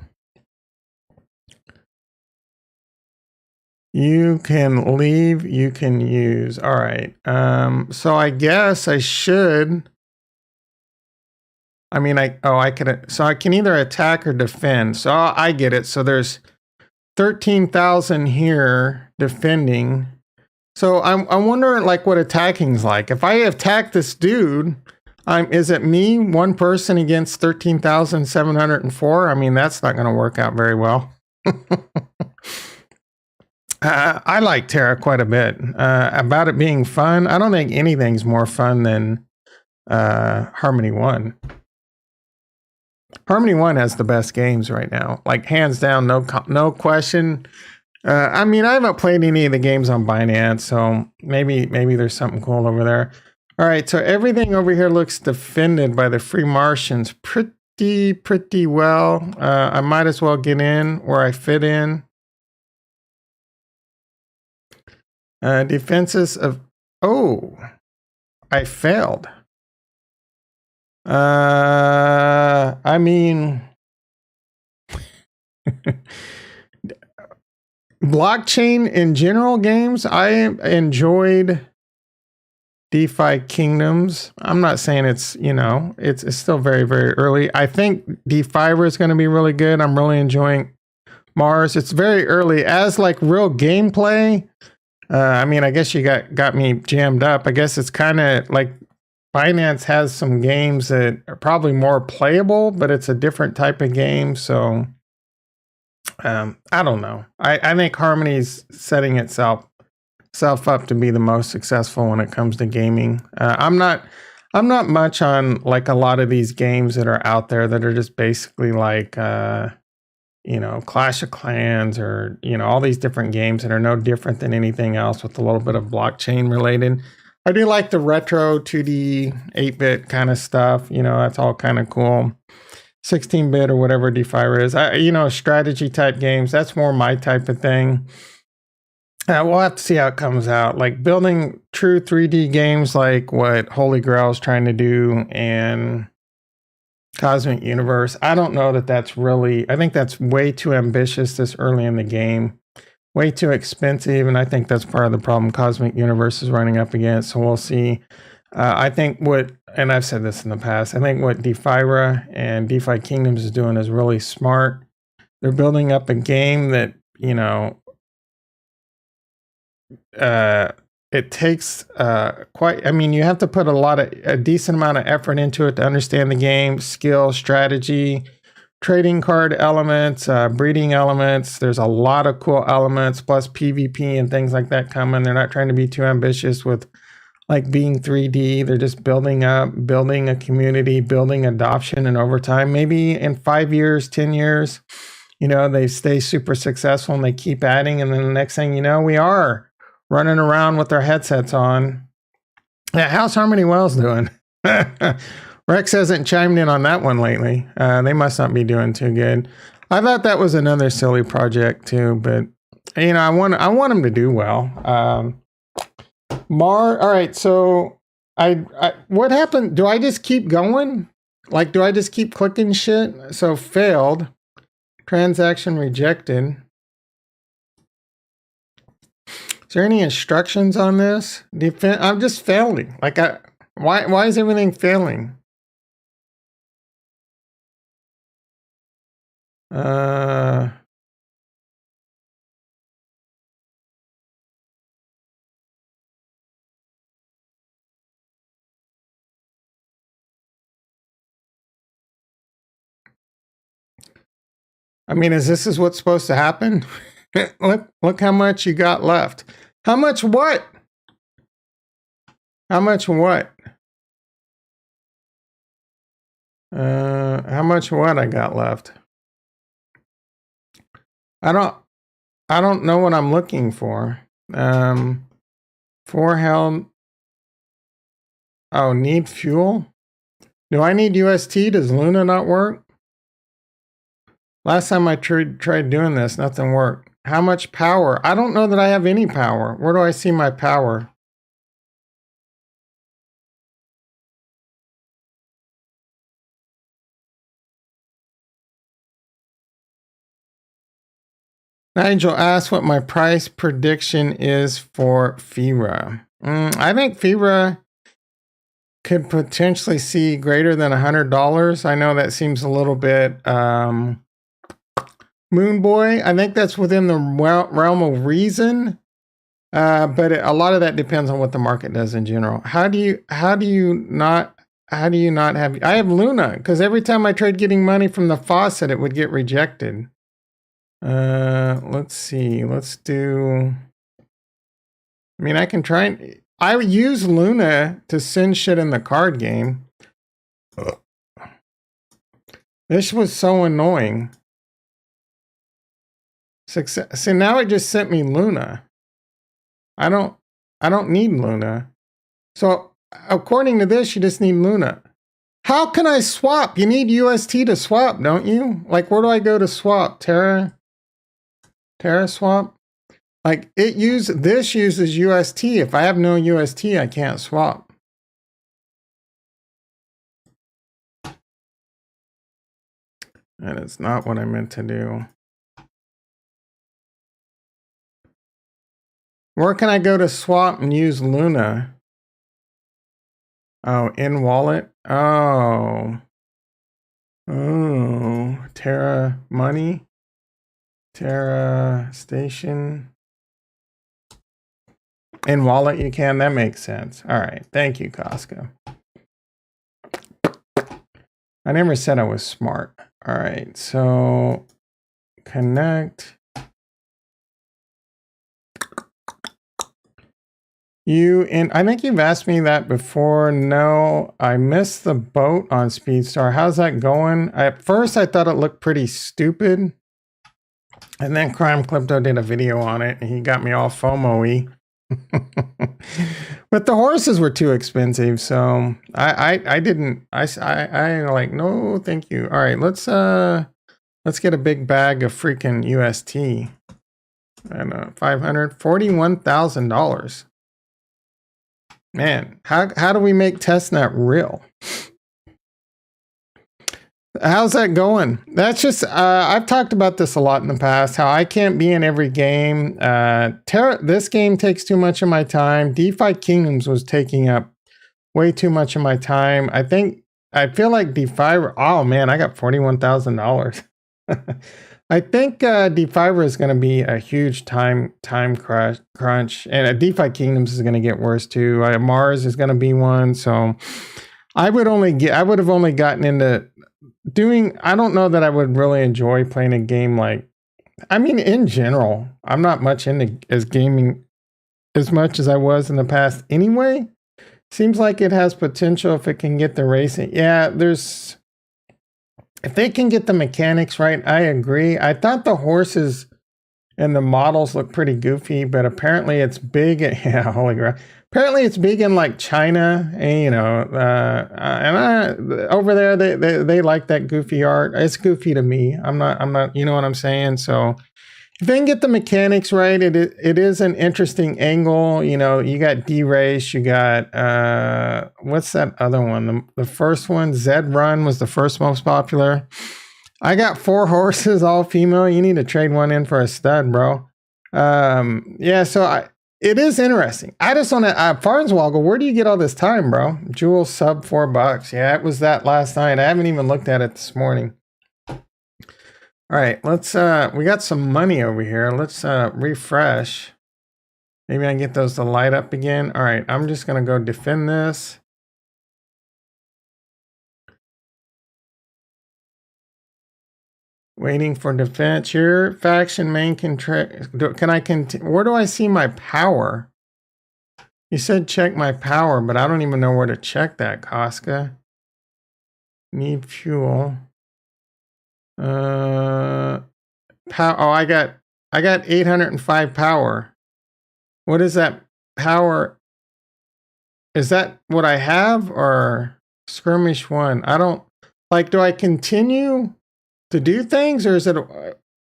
You can leave, you can use. All right. So I guess I should. I mean, so I can either attack or defend. So I get it. So there's 13,000 here defending. So I wonder like what attacking's like. If I attack this dude, is it me, one person against 13,704? I mean, that's not going to work out very well. I like Terra quite a bit. About it being fun, I don't think anything's more fun than Harmony 1. Harmony 1 has the best games right now, like hands down, no question. I mean, I haven't played any of the games on Binance, so maybe there's something cool over there. All right, so everything over here looks defended by the Free Martians pretty well. I might as well get in where I fit in. Defenses of... Oh, I failed. I mean, blockchain in general games, I enjoyed DeFi Kingdoms. I'm not saying it's, it's still very, very early. I think DeFi is going to be really good. I'm really enjoying Mars. It's very early as like real gameplay. I mean, I guess you got me jammed up. I guess it's kind of like Binance has some games that are probably more playable, but it's a different type of game. So I don't know. I think Harmony's setting itself up to be the most successful when it comes to gaming. I'm not much on like a lot of these games that are out there that are just basically like Clash of Clans or all these different games that are no different than anything else with a little bit of blockchain related. I do like the retro 2D 8-bit kind of stuff. That's all kind of cool. 16-bit or whatever DeFi is. Strategy type games, that's more my type of thing. We'll have to see how it comes out. Like building true 3D games like what Holy Grail is trying to do and Cosmic Universe. I don't know that's really... I think that's way too ambitious this early in the game. Way too expensive, and I think that's part of the problem Cosmic Universe is running up against. So we'll see. I think and I've said this in the past, I think what DeFi and DeFi Kingdoms is doing is really smart. They're building up a game that, it takes you have to put a decent amount of effort into it to understand the game, skill, strategy, trading card elements, breeding elements. There's a lot of cool elements, plus PvP and things like that coming. They're not trying to be too ambitious with like being 3D. They're just building a community, building adoption, and over time, maybe in 5 years, 10 years, they stay super successful and they keep adding. And then the next thing you know, we're running around with their headsets on. Yeah, how's Harmony Wells doing? Rex hasn't chimed in on that one lately. They must not be doing too good. I thought that was another silly project too, but you know, I want them to do well. All right, so I what happened? Do I just keep going? Like, do I just keep clicking shit? So failed, transaction rejected. Is there any instructions on this? I'm just failing. Like, why is everything failing? I mean, is this what's supposed to happen? Look how much you got left. How much what? How much what? How much what I got left? I don't know what I'm looking for. For held. Oh, need fuel? Do I need UST? Does Luna not work? Last time I tried doing this, nothing worked. How much power? I don't know that I have any power. Where do I see my power? Nigel asked what my price prediction is for FIRA. I think FIRA could potentially see greater than $100. I know that seems a little bit Moon Boy. I think that's within the realm of reason, but a lot of that depends on what the market does in general. How do you not have? I have Luna because every time I tried getting money from the faucet, it would get rejected. Let's see. Let's do. I mean, I can try and I would use Luna to send shit in the card game. This was so annoying. Success. See, now it just sent me Luna. I don't need Luna. So according to this, you just need Luna. How can I swap? You need UST to swap, don't you? Like, where do I go to swap? Terra swap? Like, this uses UST. If I have no UST, I can't swap. And it's not what I meant to do. Where can I go to swap and use Luna? Oh, in wallet? Oh, Terra money? Terra station? In wallet you can? That makes sense. All right. Thank you, Costco. I never said I was smart. All right. So connect. I think you've asked me that before. No, I missed the boat on Speedstar. How's that going? At first, I thought it looked pretty stupid. And then Crime Clipto did a video on it, and he got me all FOMO-y. But the horses were too expensive, so I like, no, thank you. All right, let's get a big bag of freaking UST. And $541,000. Man, how do we make testnet real? How's that going? That's just, I've talked about this a lot in the past, how I can't be in every game. This game takes too much of my time. DeFi Kingdoms was taking up way too much of my time. I feel like DeFi, oh man, I got $41,000. I think DeFi is going to be a huge time crunch, and DeFi Kingdoms is going to get worse too. Mars is going to be one, so I would have only gotten into doing. I don't know that I would really enjoy playing a game like. I mean, in general, I'm not much into gaming as much as I was in the past. Anyway, seems like it has potential if it can get the racing. Yeah, if they can get the mechanics right, I agree. I thought the horses and the models look pretty goofy, but apparently it's big. Yeah, holy crap. Apparently it's big in like China, and, you know, over there they like that goofy art. It's goofy to me. I'm not. You know what I'm saying? So if they can get the mechanics right, it is an interesting angle. You know, you got D-Race, you got what's that other one? The first one, Zed Run, was the first most popular. I got 4 horses, all female. You need to trade one in for a stud, bro. Yeah, so it is interesting. I just want to, Farnswoggle, where do you get all this time, bro? Jewel sub $4. Yeah, it was that last night. I haven't even looked at it this morning. All right, let's, we got some money over here. Let's refresh. Maybe I can get those to light up again. All right, I'm just going to go defend this. Waiting for defense. Your faction main can I continue? Where do I see my power? You said check my power, but I don't even know where to check that, Casca. Need fuel. Oh, I got 805 power. What is that power? Is that what I have, or skirmish 1? I don't like, do I continue to do things, or is it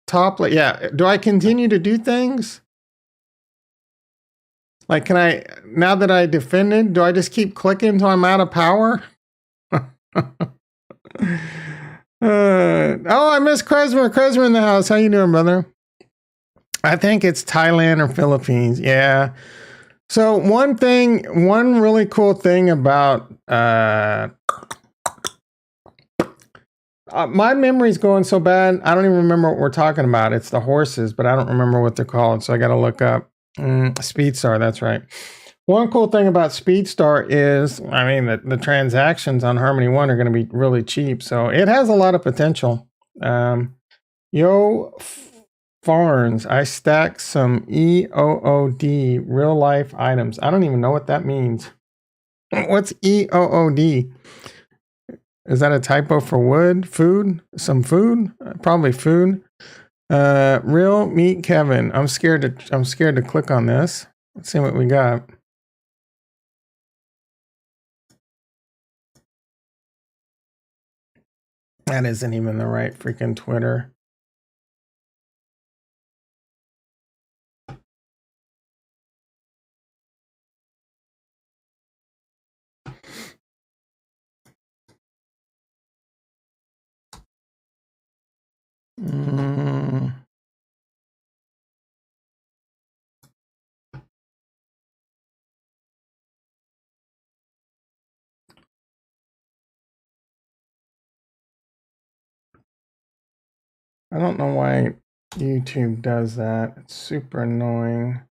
top? Yeah, do I continue to do things? Like, can I, now that I defended, do I just keep clicking until I'm out of power? Oh, I miss Trezor. Trezor in the house. How you doing, brother? I think it's Thailand or Philippines. Yeah. So one really cool thing about my memory's going so bad, I don't even remember what we're talking about. It's the horses, but I don't remember what they're called, so I got to look up. Speedstar, that's right. One cool thing about Speedstar is, I mean, the transactions on Harmony 1 are going to be really cheap, so it has a lot of potential. Yo Farns, I stacked some EOOD, real life items. I don't even know what that means. What's EOOD? Is that a typo for wood? Food? Some food? Probably food. Real meat Kevin. I'm scared to click on this. Let's see what we got. That isn't even the right freaking Twitter. I don't know why YouTube does that. It's super annoying.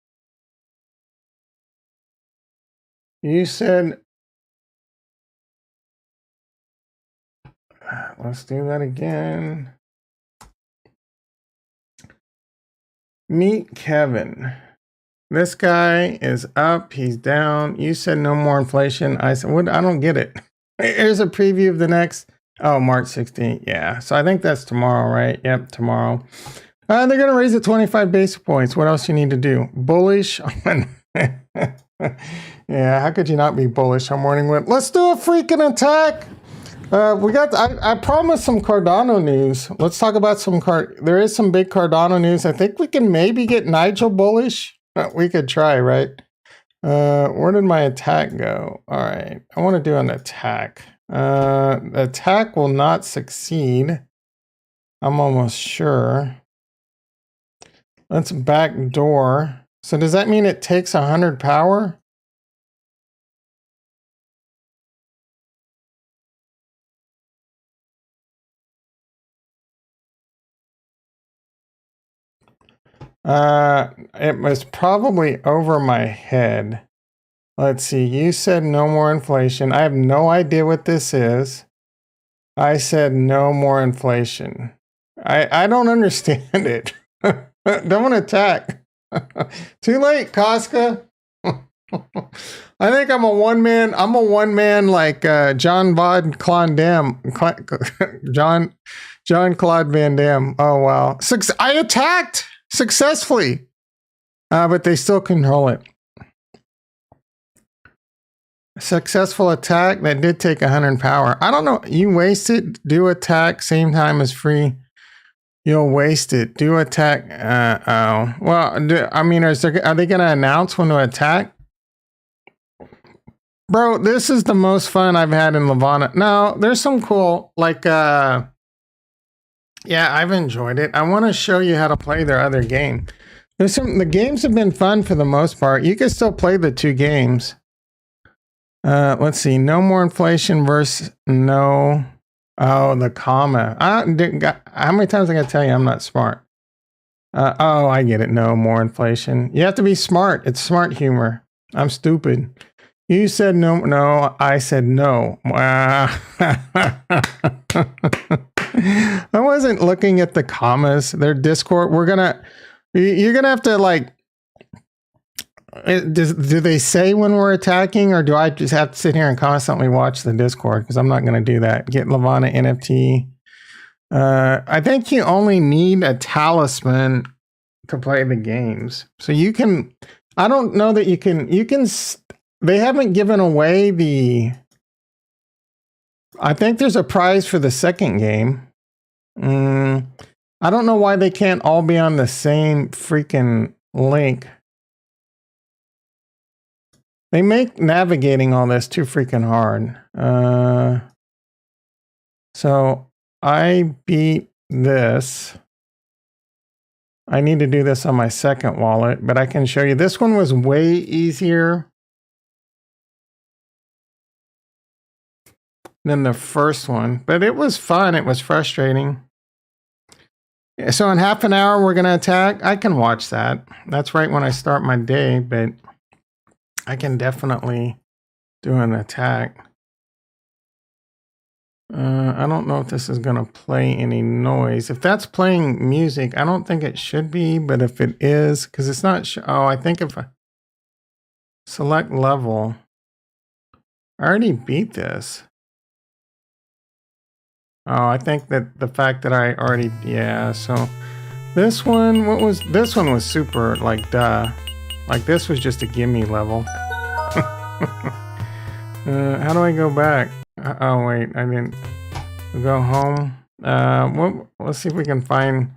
You said, let's do that again. Meet Kevin. This guy is up, he's down. You said no more inflation. I said, what? I don't get it. Here's a preview of the next. Oh, March 16th. Yeah. So I think that's tomorrow, right? Yep, tomorrow. They're going to raise it 25 basis points. What else you need to do? Bullish on. Yeah, how could you not be bullish on morning whip? Let's do a freaking attack. We got, I promised some Cardano news. Let's talk about some there is some big Cardano news. I think we can maybe get Nigel bullish. We could try, right? Where did my attack go? All right, I want to do an attack. The attack will not succeed. I'm almost sure. Let's backdoor. So does that mean it takes 100 power? It was probably over my head. Let's see, you said no more inflation. I have no idea what this is. I said no more inflation. I don't understand it. Don't attack. Too late, Casca. I think I'm a one man like John Claude Van Damme. Oh wow. I attacked. successfully. But they still control it. Successful attack that did take 100 power. I don't know. You waste it. Do attack same time as free. You'll waste it. Do attack. Oh well. I mean, are they going to announce when to attack? Bro, this is the most fun I've had in Levana. No, there's some cool like. Yeah, I've enjoyed it. I want to show you how to play their other game. The games have been fun for the most part. You can still play the 2 games. Let's see. No more inflation versus no. Oh, the comma. How many times I gotta tell you I'm not smart? Oh, I get it. No more inflation. You have to be smart. It's smart humor. I'm stupid. You said no. No, I said no. I wasn't looking at the commas. Their Discord. You're gonna have to like. Do they say when we're attacking, or do I just have to sit here and constantly watch the Discord? Because I'm not going to do that. Get Levana NFT. I think you only need a talisman to play the games. So you can. I don't know that you can. They haven't given away the. I think there's a prize for the second game. I don't know why they can't all be on the same freaking link. They make navigating all this too freaking hard. So I beat this. I need to do this on my second wallet, but I can show you. This one was way easier than the first one, but it was fun. It was frustrating. So in half an hour, we're going to attack. I can watch that. That's right when I start my day, but I can definitely do an attack. I don't know if this is going to play any noise. If that's playing music, I don't think it should be, but if it is, because it's not, oh, I think if I select level, I already beat this. Oh, I think that the fact that I already, yeah, so this one, this one was super, like, duh. Like, this was just a gimme level. How do I go back? Oh, wait, I didn't go home. Let's see if we can find,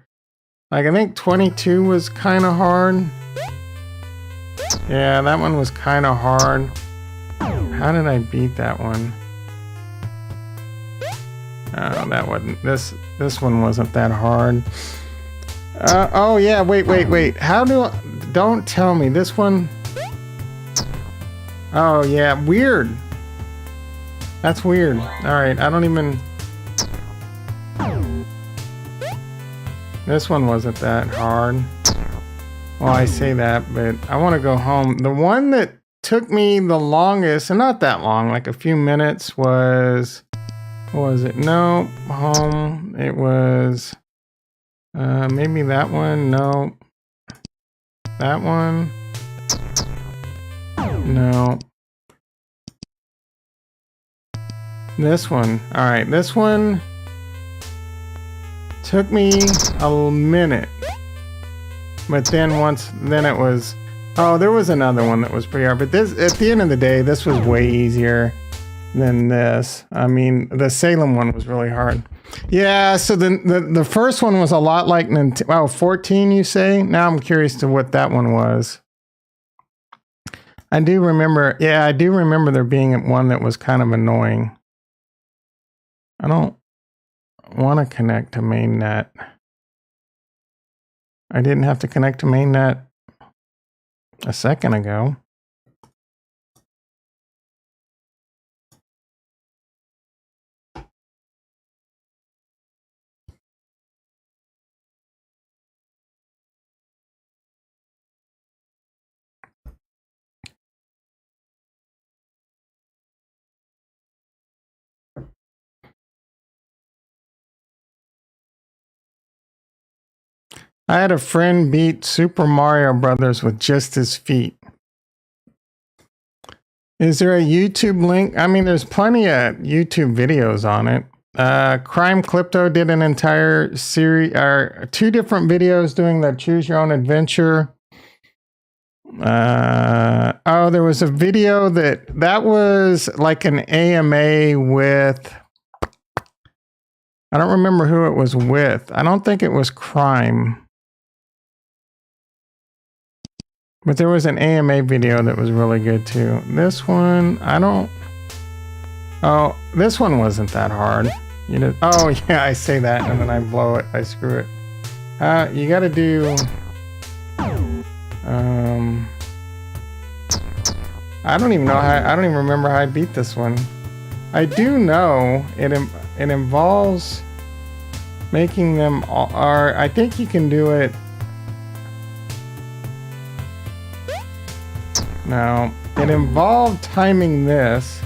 like, I think 22 was kind of hard. Yeah, that one was kind of hard. How did I beat that one? Oh, that wasn't, this one wasn't that hard. Oh yeah, wait. How do I, don't tell me this one. Oh yeah, weird. That's weird. Alright, I don't even. This one wasn't that hard. Well, I say that, but I want to go home. The one that took me the longest, and not that long, like a few minutes, was, what was it? No, home. It was maybe that one. No. That one. No. This one. Alright, this one took me a minute. But then then it was, oh, there was another one that was pretty hard. But this, at the end of the day, this was way easier than this. I mean, the Salem one was really hard. Yeah, so the first one was a lot like Nintendo. Wow, 14 you say? Now I'm curious to what that one was. I do remember, yeah, I do remember there being one that was kind of annoying. I don't want to connect to mainnet. I didn't have to connect to mainnet a second ago. I had a friend beat Super Mario Brothers with just his feet. Is there a YouTube link? I mean, there's plenty of YouTube videos on it. Crime Crypto did an entire series, or 2 different videos doing the choose your own adventure. Oh, there was a video that was like an AMA with, I don't remember who it was with. I don't think it was Crime. But there was an AMA video that was really good too. This one, oh, this one wasn't that hard. You know, oh yeah, I say that and then I blow it, I screw it. You gotta do, I don't even know how, I don't even remember how I beat this one. I do know it involves making them all, or I think you can do it. No, it involved timing this.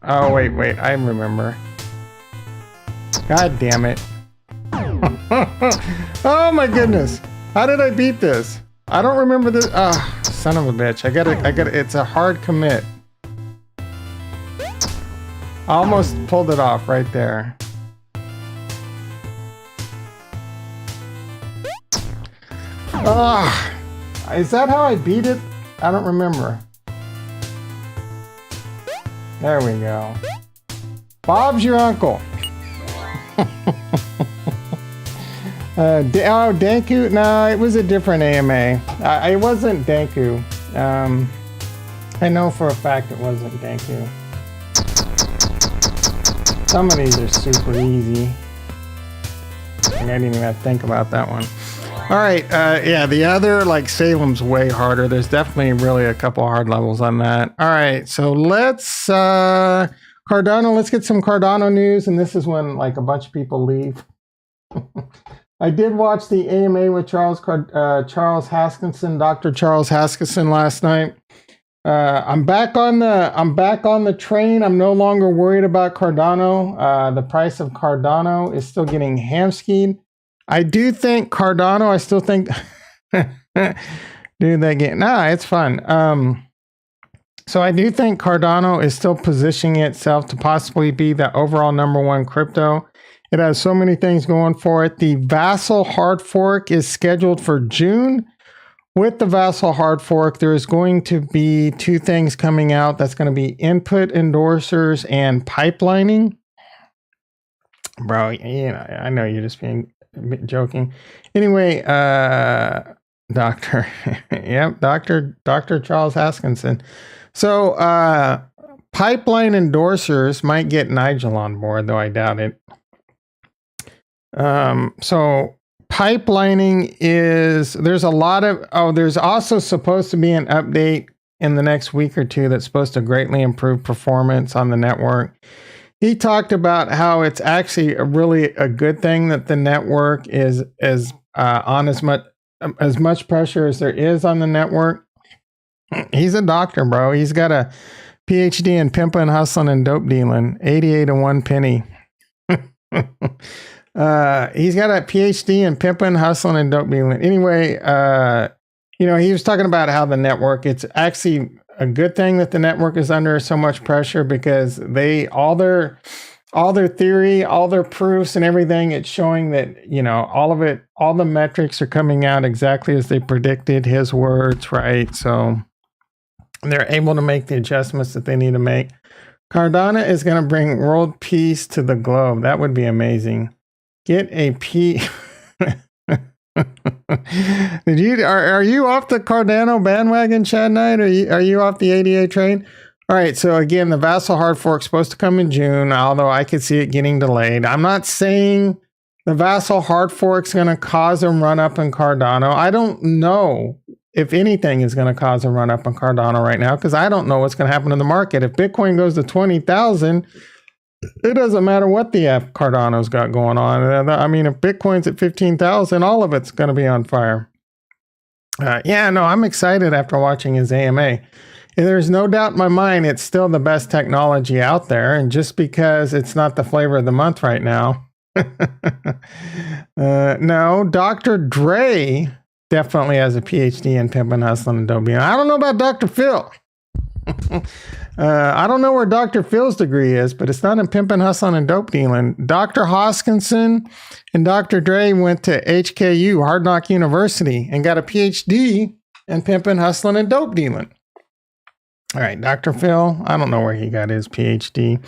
Oh wait, I remember. God damn it. Oh my goodness. How did I beat this? I don't remember this. Ah, son of a bitch. I gotta, it's a hard commit. I almost pulled it off right there. Ah, is that how I beat it? I don't remember. There we go. Bob's your uncle. Oh, Danku? No, it was a different AMA. It wasn't Danku. I know for a fact it wasn't Danku. Some of these are super easy. I didn't even have to think about that one. All right, yeah, the other, like Salem's way harder. There's definitely really a couple hard levels on that. All right, so let's, Cardano, let's get some Cardano news. And this is when like a bunch of people leave. I did watch the AMA with Charles Haskinson, Dr. Charles Haskinson last night. I'm back on the train. I'm no longer worried about Cardano. The price of Cardano is still getting hamskied. I do think Cardano, I still think, dude, that game, nah, it's fun. So I do think Cardano is still positioning itself to possibly be the overall #1 crypto. It has so many things going for it. The Vassal hard fork is scheduled for June. With the Vassal hard fork, there is going to be 2 things coming out. That's going to be input endorsers and pipelining. Bro, you know, I know you're just being joking. Anyway, Dr. Yep, Dr. Charles Haskinson. So, pipeline endorsers might get Nigel on board, though I doubt it. So pipelining is, there's a lot of, there's also supposed to be an update in the next week or 2 that's supposed to greatly improve performance on the network. He talked about how it's actually really a good thing that the network is on as much pressure as there is on the network. He's a doctor, bro. He's got a PhD in pimping, hustling, and dope dealing. 88 and 1 penny. He's got a PhD in pimping, hustling, and dope dealing. Anyway, you know, he was talking about how the network, it's actually a good thing that the network is under so much pressure because all their theory, all their proofs and everything, it's showing that, you know, all of it, all the metrics are coming out exactly as they predicted, his words, right? So they're able to make the adjustments that they need to make. Cardano is going to bring world peace to the globe. That would be amazing. Get a P. Are you off the Cardano bandwagon, Chad Knight? Are you off the ADA train? All right. So again, the Vassal hard fork is supposed to come in June, although I could see it getting delayed. I'm not saying the Vassal hard fork is going to cause a run up in Cardano. I don't know if anything is going to cause a run up in Cardano right now because I don't know what's going to happen in the market. If Bitcoin goes to 20,000. It doesn't matter what the F Cardano's got going on. I mean, if Bitcoin's at 15,000, all of it's going to be on fire. Yeah, no, I'm excited after watching his AMA. And there's no doubt in my mind it's still the best technology out there. And just because it's not the flavor of the month right now. No, Dr. Dre definitely has a PhD in pimping, hustling, and dope dealing. I don't know about Dr. Phil. I don't know where Dr. Phil's degree is, but it's not in pimping, hustling, and dope dealing. Dr. Hoskinson and Dr. Dre went to HKU, Hard Knock University, and got a PhD in pimping, hustling, and dope dealing. All right, Dr. Phil, I don't know where he got his PhD.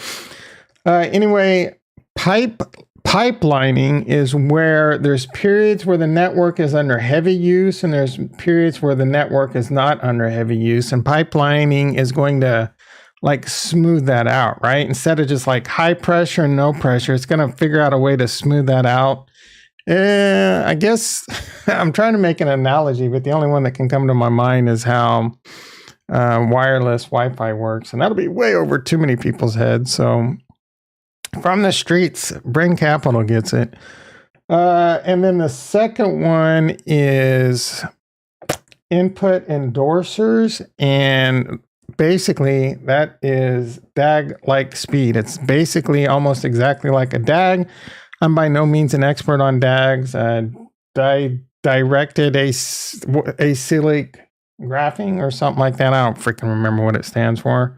Anyway, pipelining is where there's periods where the network is under heavy use and there's periods where the network is not under heavy use. And pipelining is going to like smooth that out, right? Instead of just like high pressure and no pressure, it's going to figure out a way to smooth that out. I guess I'm trying to make an analogy, but the only one that can come to my mind is how wireless Wi-Fi works. And that'll be way over too many people's heads. So from the streets, Brain Capital gets it. And then the second one is input endorsers. And basically that is DAG-like speed. It's basically almost exactly like a DAG. I'm by no means an expert on DAGs. Directed acyclic graphing or something like that. I don't freaking remember what it stands for.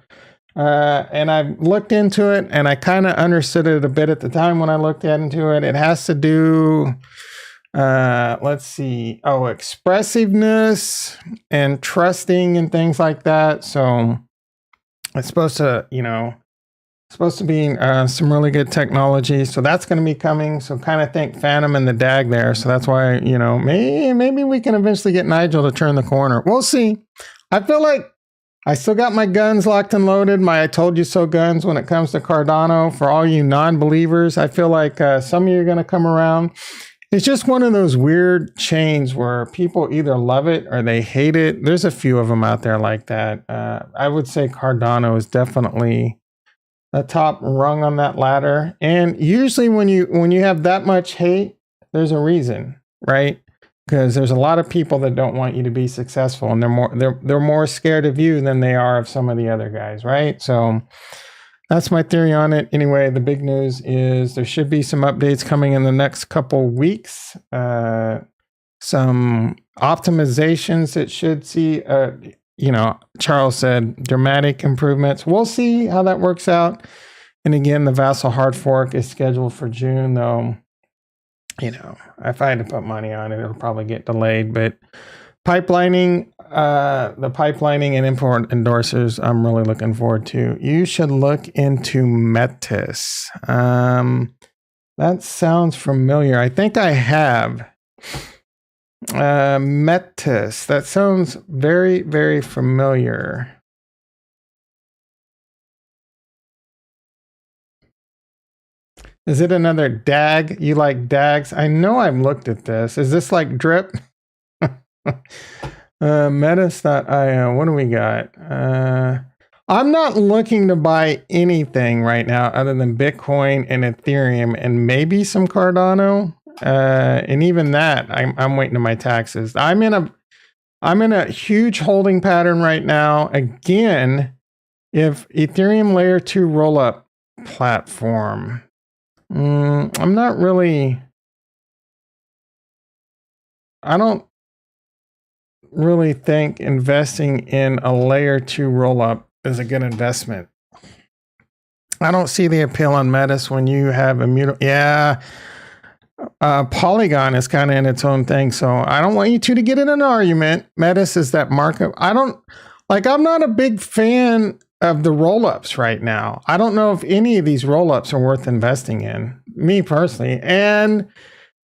And I've looked into it and I kind of understood it a bit at the time when I looked into it. It has to do, let's see, expressiveness and trusting and things like that. So it's supposed to, be some really good technology. So that's going to be coming. So kind of think Phantom and the DAG there. So that's why, maybe we can eventually get Nigel to turn the corner. We'll see. I feel like I still got my guns locked and loaded, my I told you so guns when it comes to Cardano. For all you non-believers, I feel like some of you are going to come around. It's just one of those weird chains where people either love it or they hate it. There's a few of them out there like that. I would say Cardano is definitely the top rung on that ladder. And usually when you have that much hate, there's a reason, right? Because there's a lot of people that don't want you to be successful, and they're more scared of you than they are of some of the other guys, right? So that's my theory on it. Anyway, the big news is there should be some updates coming in the next couple weeks. Some optimizations that should see, Charles said dramatic improvements. We'll see how that works out. And again, the Vassal hard fork is scheduled for June, though. If I had to put money on it, it'll probably get delayed. But pipelining, the pipelining and import endorsers, I'm really looking forward to. You should look into Metis. That sounds familiar. I think I have. Metis. That sounds very, very familiar. Is it another DAG? You like DAGs? I know I've looked at this. Is this like drip? Metis.io. What do we got? I'm not looking to buy anything right now other than Bitcoin and Ethereum and maybe some Cardano. And even that, I'm waiting on my taxes. I'm in a huge holding pattern right now. Again, if Ethereum layer 2 rollup platform. I'm not really, I don't really think investing in a layer 2 rollup is a good investment. I don't see the appeal on Metis when you have immutable. Yeah. Polygon is kind of in its own thing. So I don't want you two to get in an argument. Metis is that market. I'm not a big fan of the roll-ups right now. I don't know if any of these roll-ups are worth investing in, me personally. And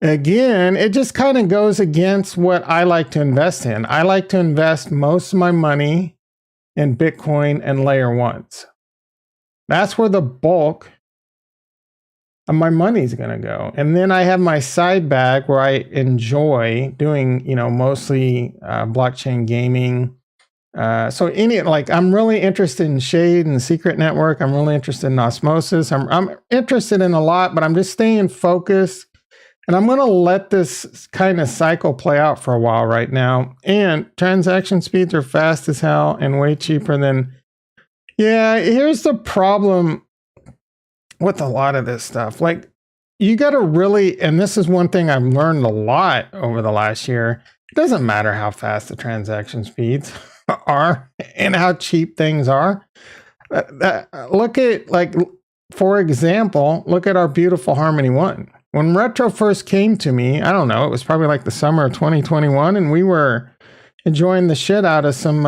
again, it just kind of goes against what I like to invest in. I like to invest most of my money in Bitcoin and layer 1s. That's where the bulk of my money's going to go. And then I have my side bag where I enjoy doing, mostly blockchain gaming. I'm really interested in Shade and Secret Network. I'm really interested in Osmosis. I'm interested in a lot, but I'm just staying focused. And I'm going to let this kind of cycle play out for a while right now. And transaction speeds are fast as hell and way cheaper than. Yeah, here's the problem with a lot of this stuff. Like, you got to really, and this is one thing I've learned a lot over the last year. It doesn't matter how fast the transaction speeds are and how cheap things are. Look at, like, for example, look at our beautiful Harmony One. When Retro first came to me, I don't know, it was probably like the summer of 2021, and we were enjoying the shit out of some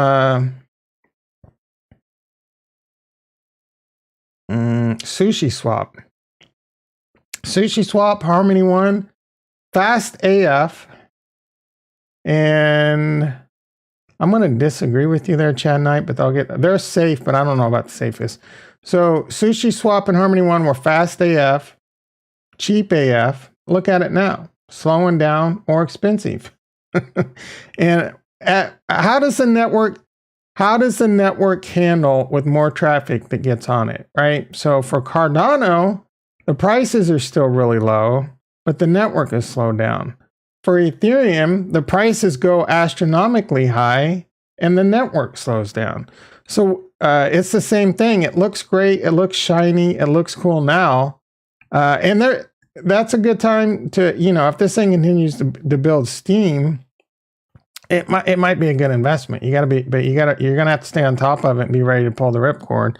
Sushi Swap. Sushi Swap, Harmony One, fast AF. And I'm going to disagree with you there, Chad Knight, but they're safe, but I don't know about the safest. So Sushi Swap and Harmony One were fast AF, cheap AF. Look at it now, slowing down or expensive. And how does the network handle with more traffic that gets on it, right? So for Cardano, the prices are still really low, but the network is slowed down. For Ethereum, the prices go astronomically high and the network slows down. So it's the same thing. It looks great. It looks shiny. It looks cool now. And that's a good time to, if this thing continues to build steam, it might be a good investment. You're going to have to stay on top of it and be ready to pull the ripcord.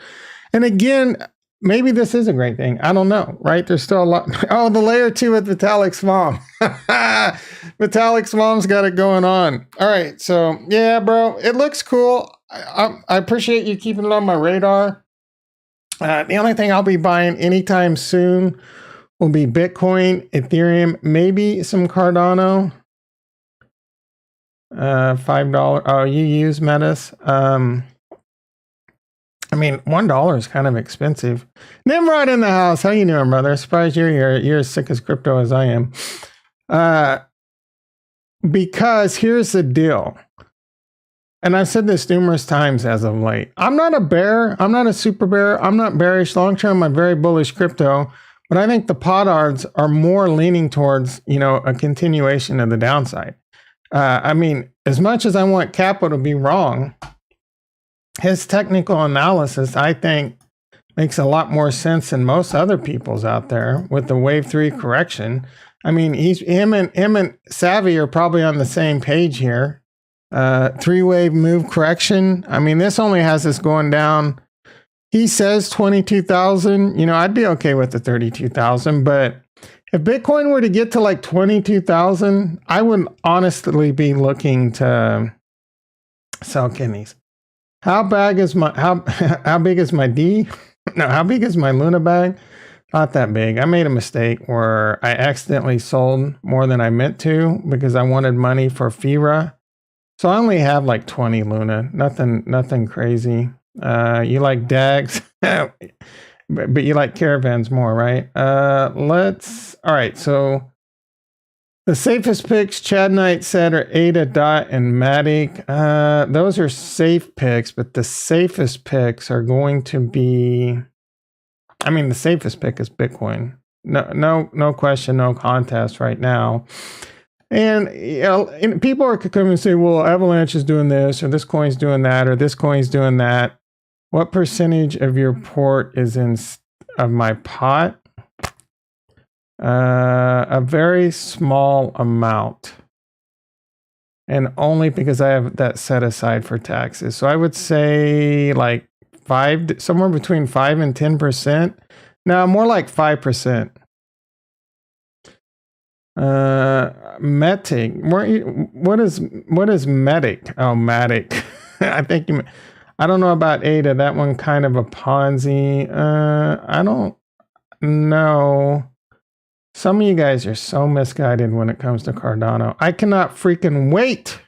And again, maybe this is a great thing. I don't know, right? There's still a lot. Oh, the layer 2 with Vitalik's mom. Vitalik's mom's got it going on. All right. So yeah, bro, it looks cool. I appreciate you keeping it on my radar. The only thing I'll be buying anytime soon will be Bitcoin, Ethereum, maybe some Cardano. $5. Oh, you use Metis. I mean, $1 is kind of expensive. Nimrod in the house. How you doing, brother? Surprised you're here. You're as sick as crypto as I am. Because here's the deal. And I've said this numerous times as of late. I'm not a bear. I'm not a super bear. I'm not bearish. Long term, I'm very bullish crypto. But I think the potards are more leaning towards, a continuation of the downside. I mean, as much as I want Capo to be wrong, his technical analysis, I think, makes a lot more sense than most other people's out there with the wave 3 correction. I mean, him and Savvy are probably on the same page here. 3-wave move correction. I mean, this only has us going down. He says 22,000. I'd be okay with the 32,000, but if Bitcoin were to get to like 22,000, I would honestly be looking to sell kidneys. How big is my D? No, how big is my Luna bag? Not that big. I made a mistake where I accidentally sold more than I meant to because I wanted money for FIRA. So I only have like 20 Luna. Nothing crazy. You like DAGs, but you like caravans more, right? All right. So the safest picks, Chad Knight said, are Ada, Dot, and Matic. Those are safe picks, but the safest picks are going to be, the safest pick is Bitcoin. No question, no contest right now. And people are coming and say, well, Avalanche is doing this, or this coin's doing that, or this coin's doing that. What percentage of your port is of my pot? A very small amount, and only because I have that set aside for taxes. So I would say like somewhere between 5 and 10%. No, more like 5%. Metic. What is Medic? Oh, Matic. I don't know about Ada. That one kind of a Ponzi. I don't know. Some of you guys are so misguided when it comes to Cardano. I cannot freaking wait.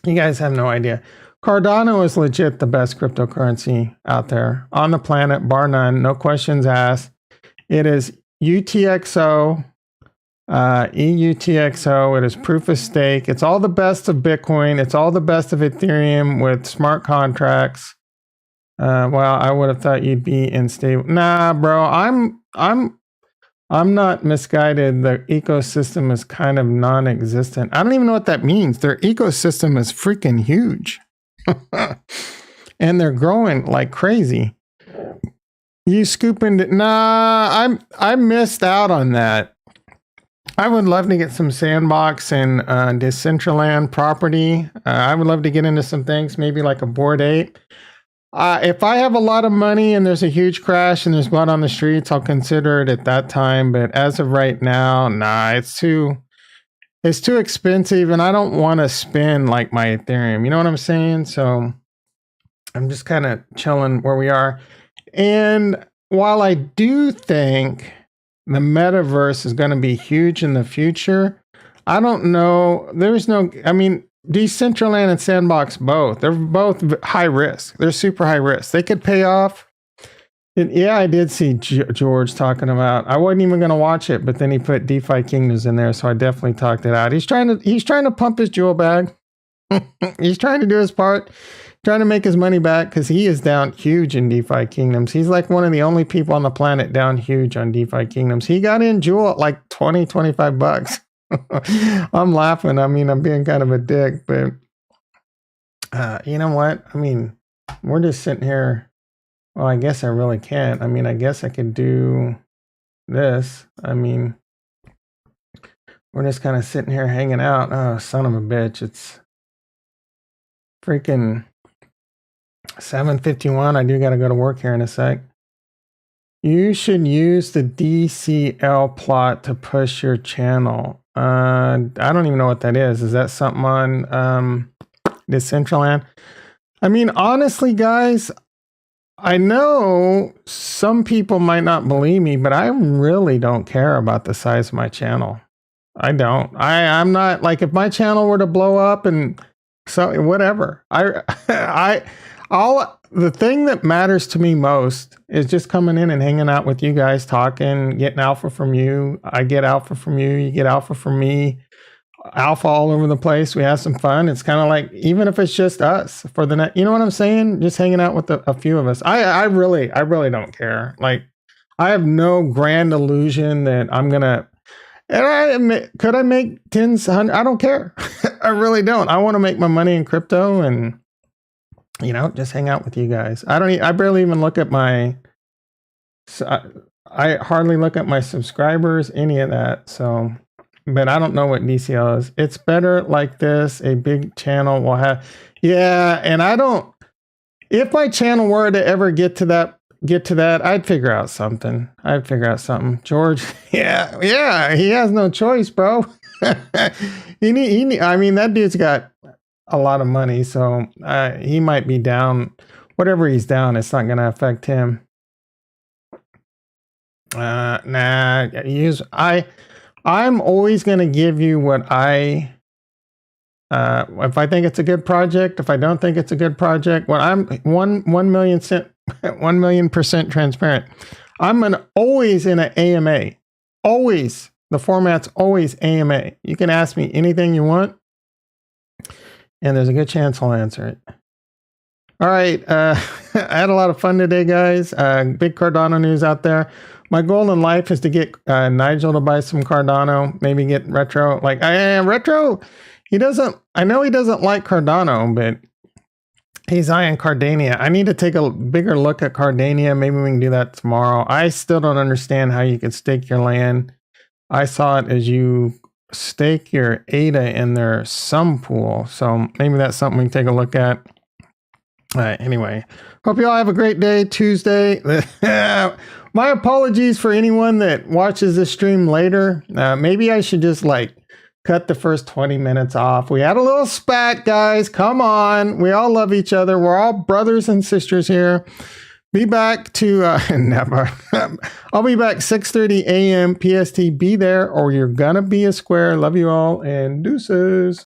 You guys have no idea. Cardano is legit the best cryptocurrency out there on the planet, bar none. No questions asked. It is UTXO, EUTXO. It is proof of stake. It's all the best of Bitcoin. It's all the best of Ethereum with smart contracts. Well, I would have thought you'd be in stable. Nah, bro. I'm not misguided. The ecosystem is kind of non-existent. I don't even know what that means. Their ecosystem is freaking huge. And they're growing like crazy. You scoop into... Nah, I missed out on that. I would love to get some Sandbox and Decentraland property. I would love to get into some things, maybe like a Bored Ape. If I have a lot of money and there's a huge crash and there's blood on the streets, I'll consider it at that time. But as of right now, nah, it's too expensive, and I don't want to spend like my Ethereum. You know what I'm saying? So I'm just kind of chilling where we are. And while I do think the metaverse is going to be huge in the future, I don't know. I mean, Decentraland and Sandbox both. They're both high risk. They're super high risk. They could pay off. And yeah, I did see George talking about. I wasn't even going to watch it, but then he put DeFi Kingdoms in there, so I definitely talked it out. He's trying to pump his jewel bag. He's trying to do his part, trying to make his money back because he is down huge in DeFi Kingdoms. He's like one of the only people on the planet down huge on DeFi Kingdoms. He got in jewel at like 20, 25 bucks. I'm laughing. I mean, I'm being kind of a dick, but you know what? I mean, we're just sitting here. Well, I guess I really can't. I mean, I guess I could do this. I mean, we're just kind of sitting here hanging out. Oh, son of a bitch. It's freaking 7:51. I do got to go to work here in a sec. You should use the DCL plot to push your channel. I don't even know what that is. Is that something on Decentraland? I mean, honestly, guys, I know some people might not believe me, but I really don't care about the size of my channel. I don't. I'm not like, if my channel were to blow up and so whatever. The thing that matters to me most is just coming in and hanging out with you guys, talking, getting alpha from you. I get alpha from you. You get alpha from me. Alpha all over the place. We have some fun. It's kind of like, even if it's just us for the next, you know what I'm saying? Just hanging out with a few of us. I really don't care. Like, I have no grand illusion that I'm gonna. And could I make tens, hundred? I don't care. I really don't. I want to make my money in crypto and, you know, just hang out with you guys. I barely even look at my. I hardly look at my subscribers, any of that. So. But I don't know what DCL is. It's better like this. A big channel will have, yeah. And I don't. If my channel were to ever get to that, I'd figure out something. George, yeah. He has no choice, bro. I mean, that dude's got a lot of money, so he might be down. Whatever he's down, it's not going to affect him. I'm always going to give you what if I think it's a good project, if I don't think it's a good project, when I'm 1 million% transparent, I'm always in an AMA. Always. The format's always AMA. You can ask me anything you want, and there's a good chance I'll answer it. All right. I had a lot of fun today, guys. Big Cardano news out there. My goal in life is to get Nigel to buy some Cardano, maybe get Retro. Like, Retro, I know he doesn't like Cardano, but he's eyeing Cardania. I need to take a bigger look at Cardania. Maybe we can do that tomorrow. I still don't understand how you can stake your land. I saw it as you stake your ADA in their sum pool. So maybe that's something we can take a look at. Anyway, hope you all have a great day, Tuesday. My apologies for anyone that watches this stream later. Maybe I should just like cut the first 20 minutes off. We had a little spat, guys. Come on. We all love each other. We're all brothers and sisters here. Be back to never. I'll be back 6:30 a.m. PST. Be there or you're gonna be a square. Love you all and deuces.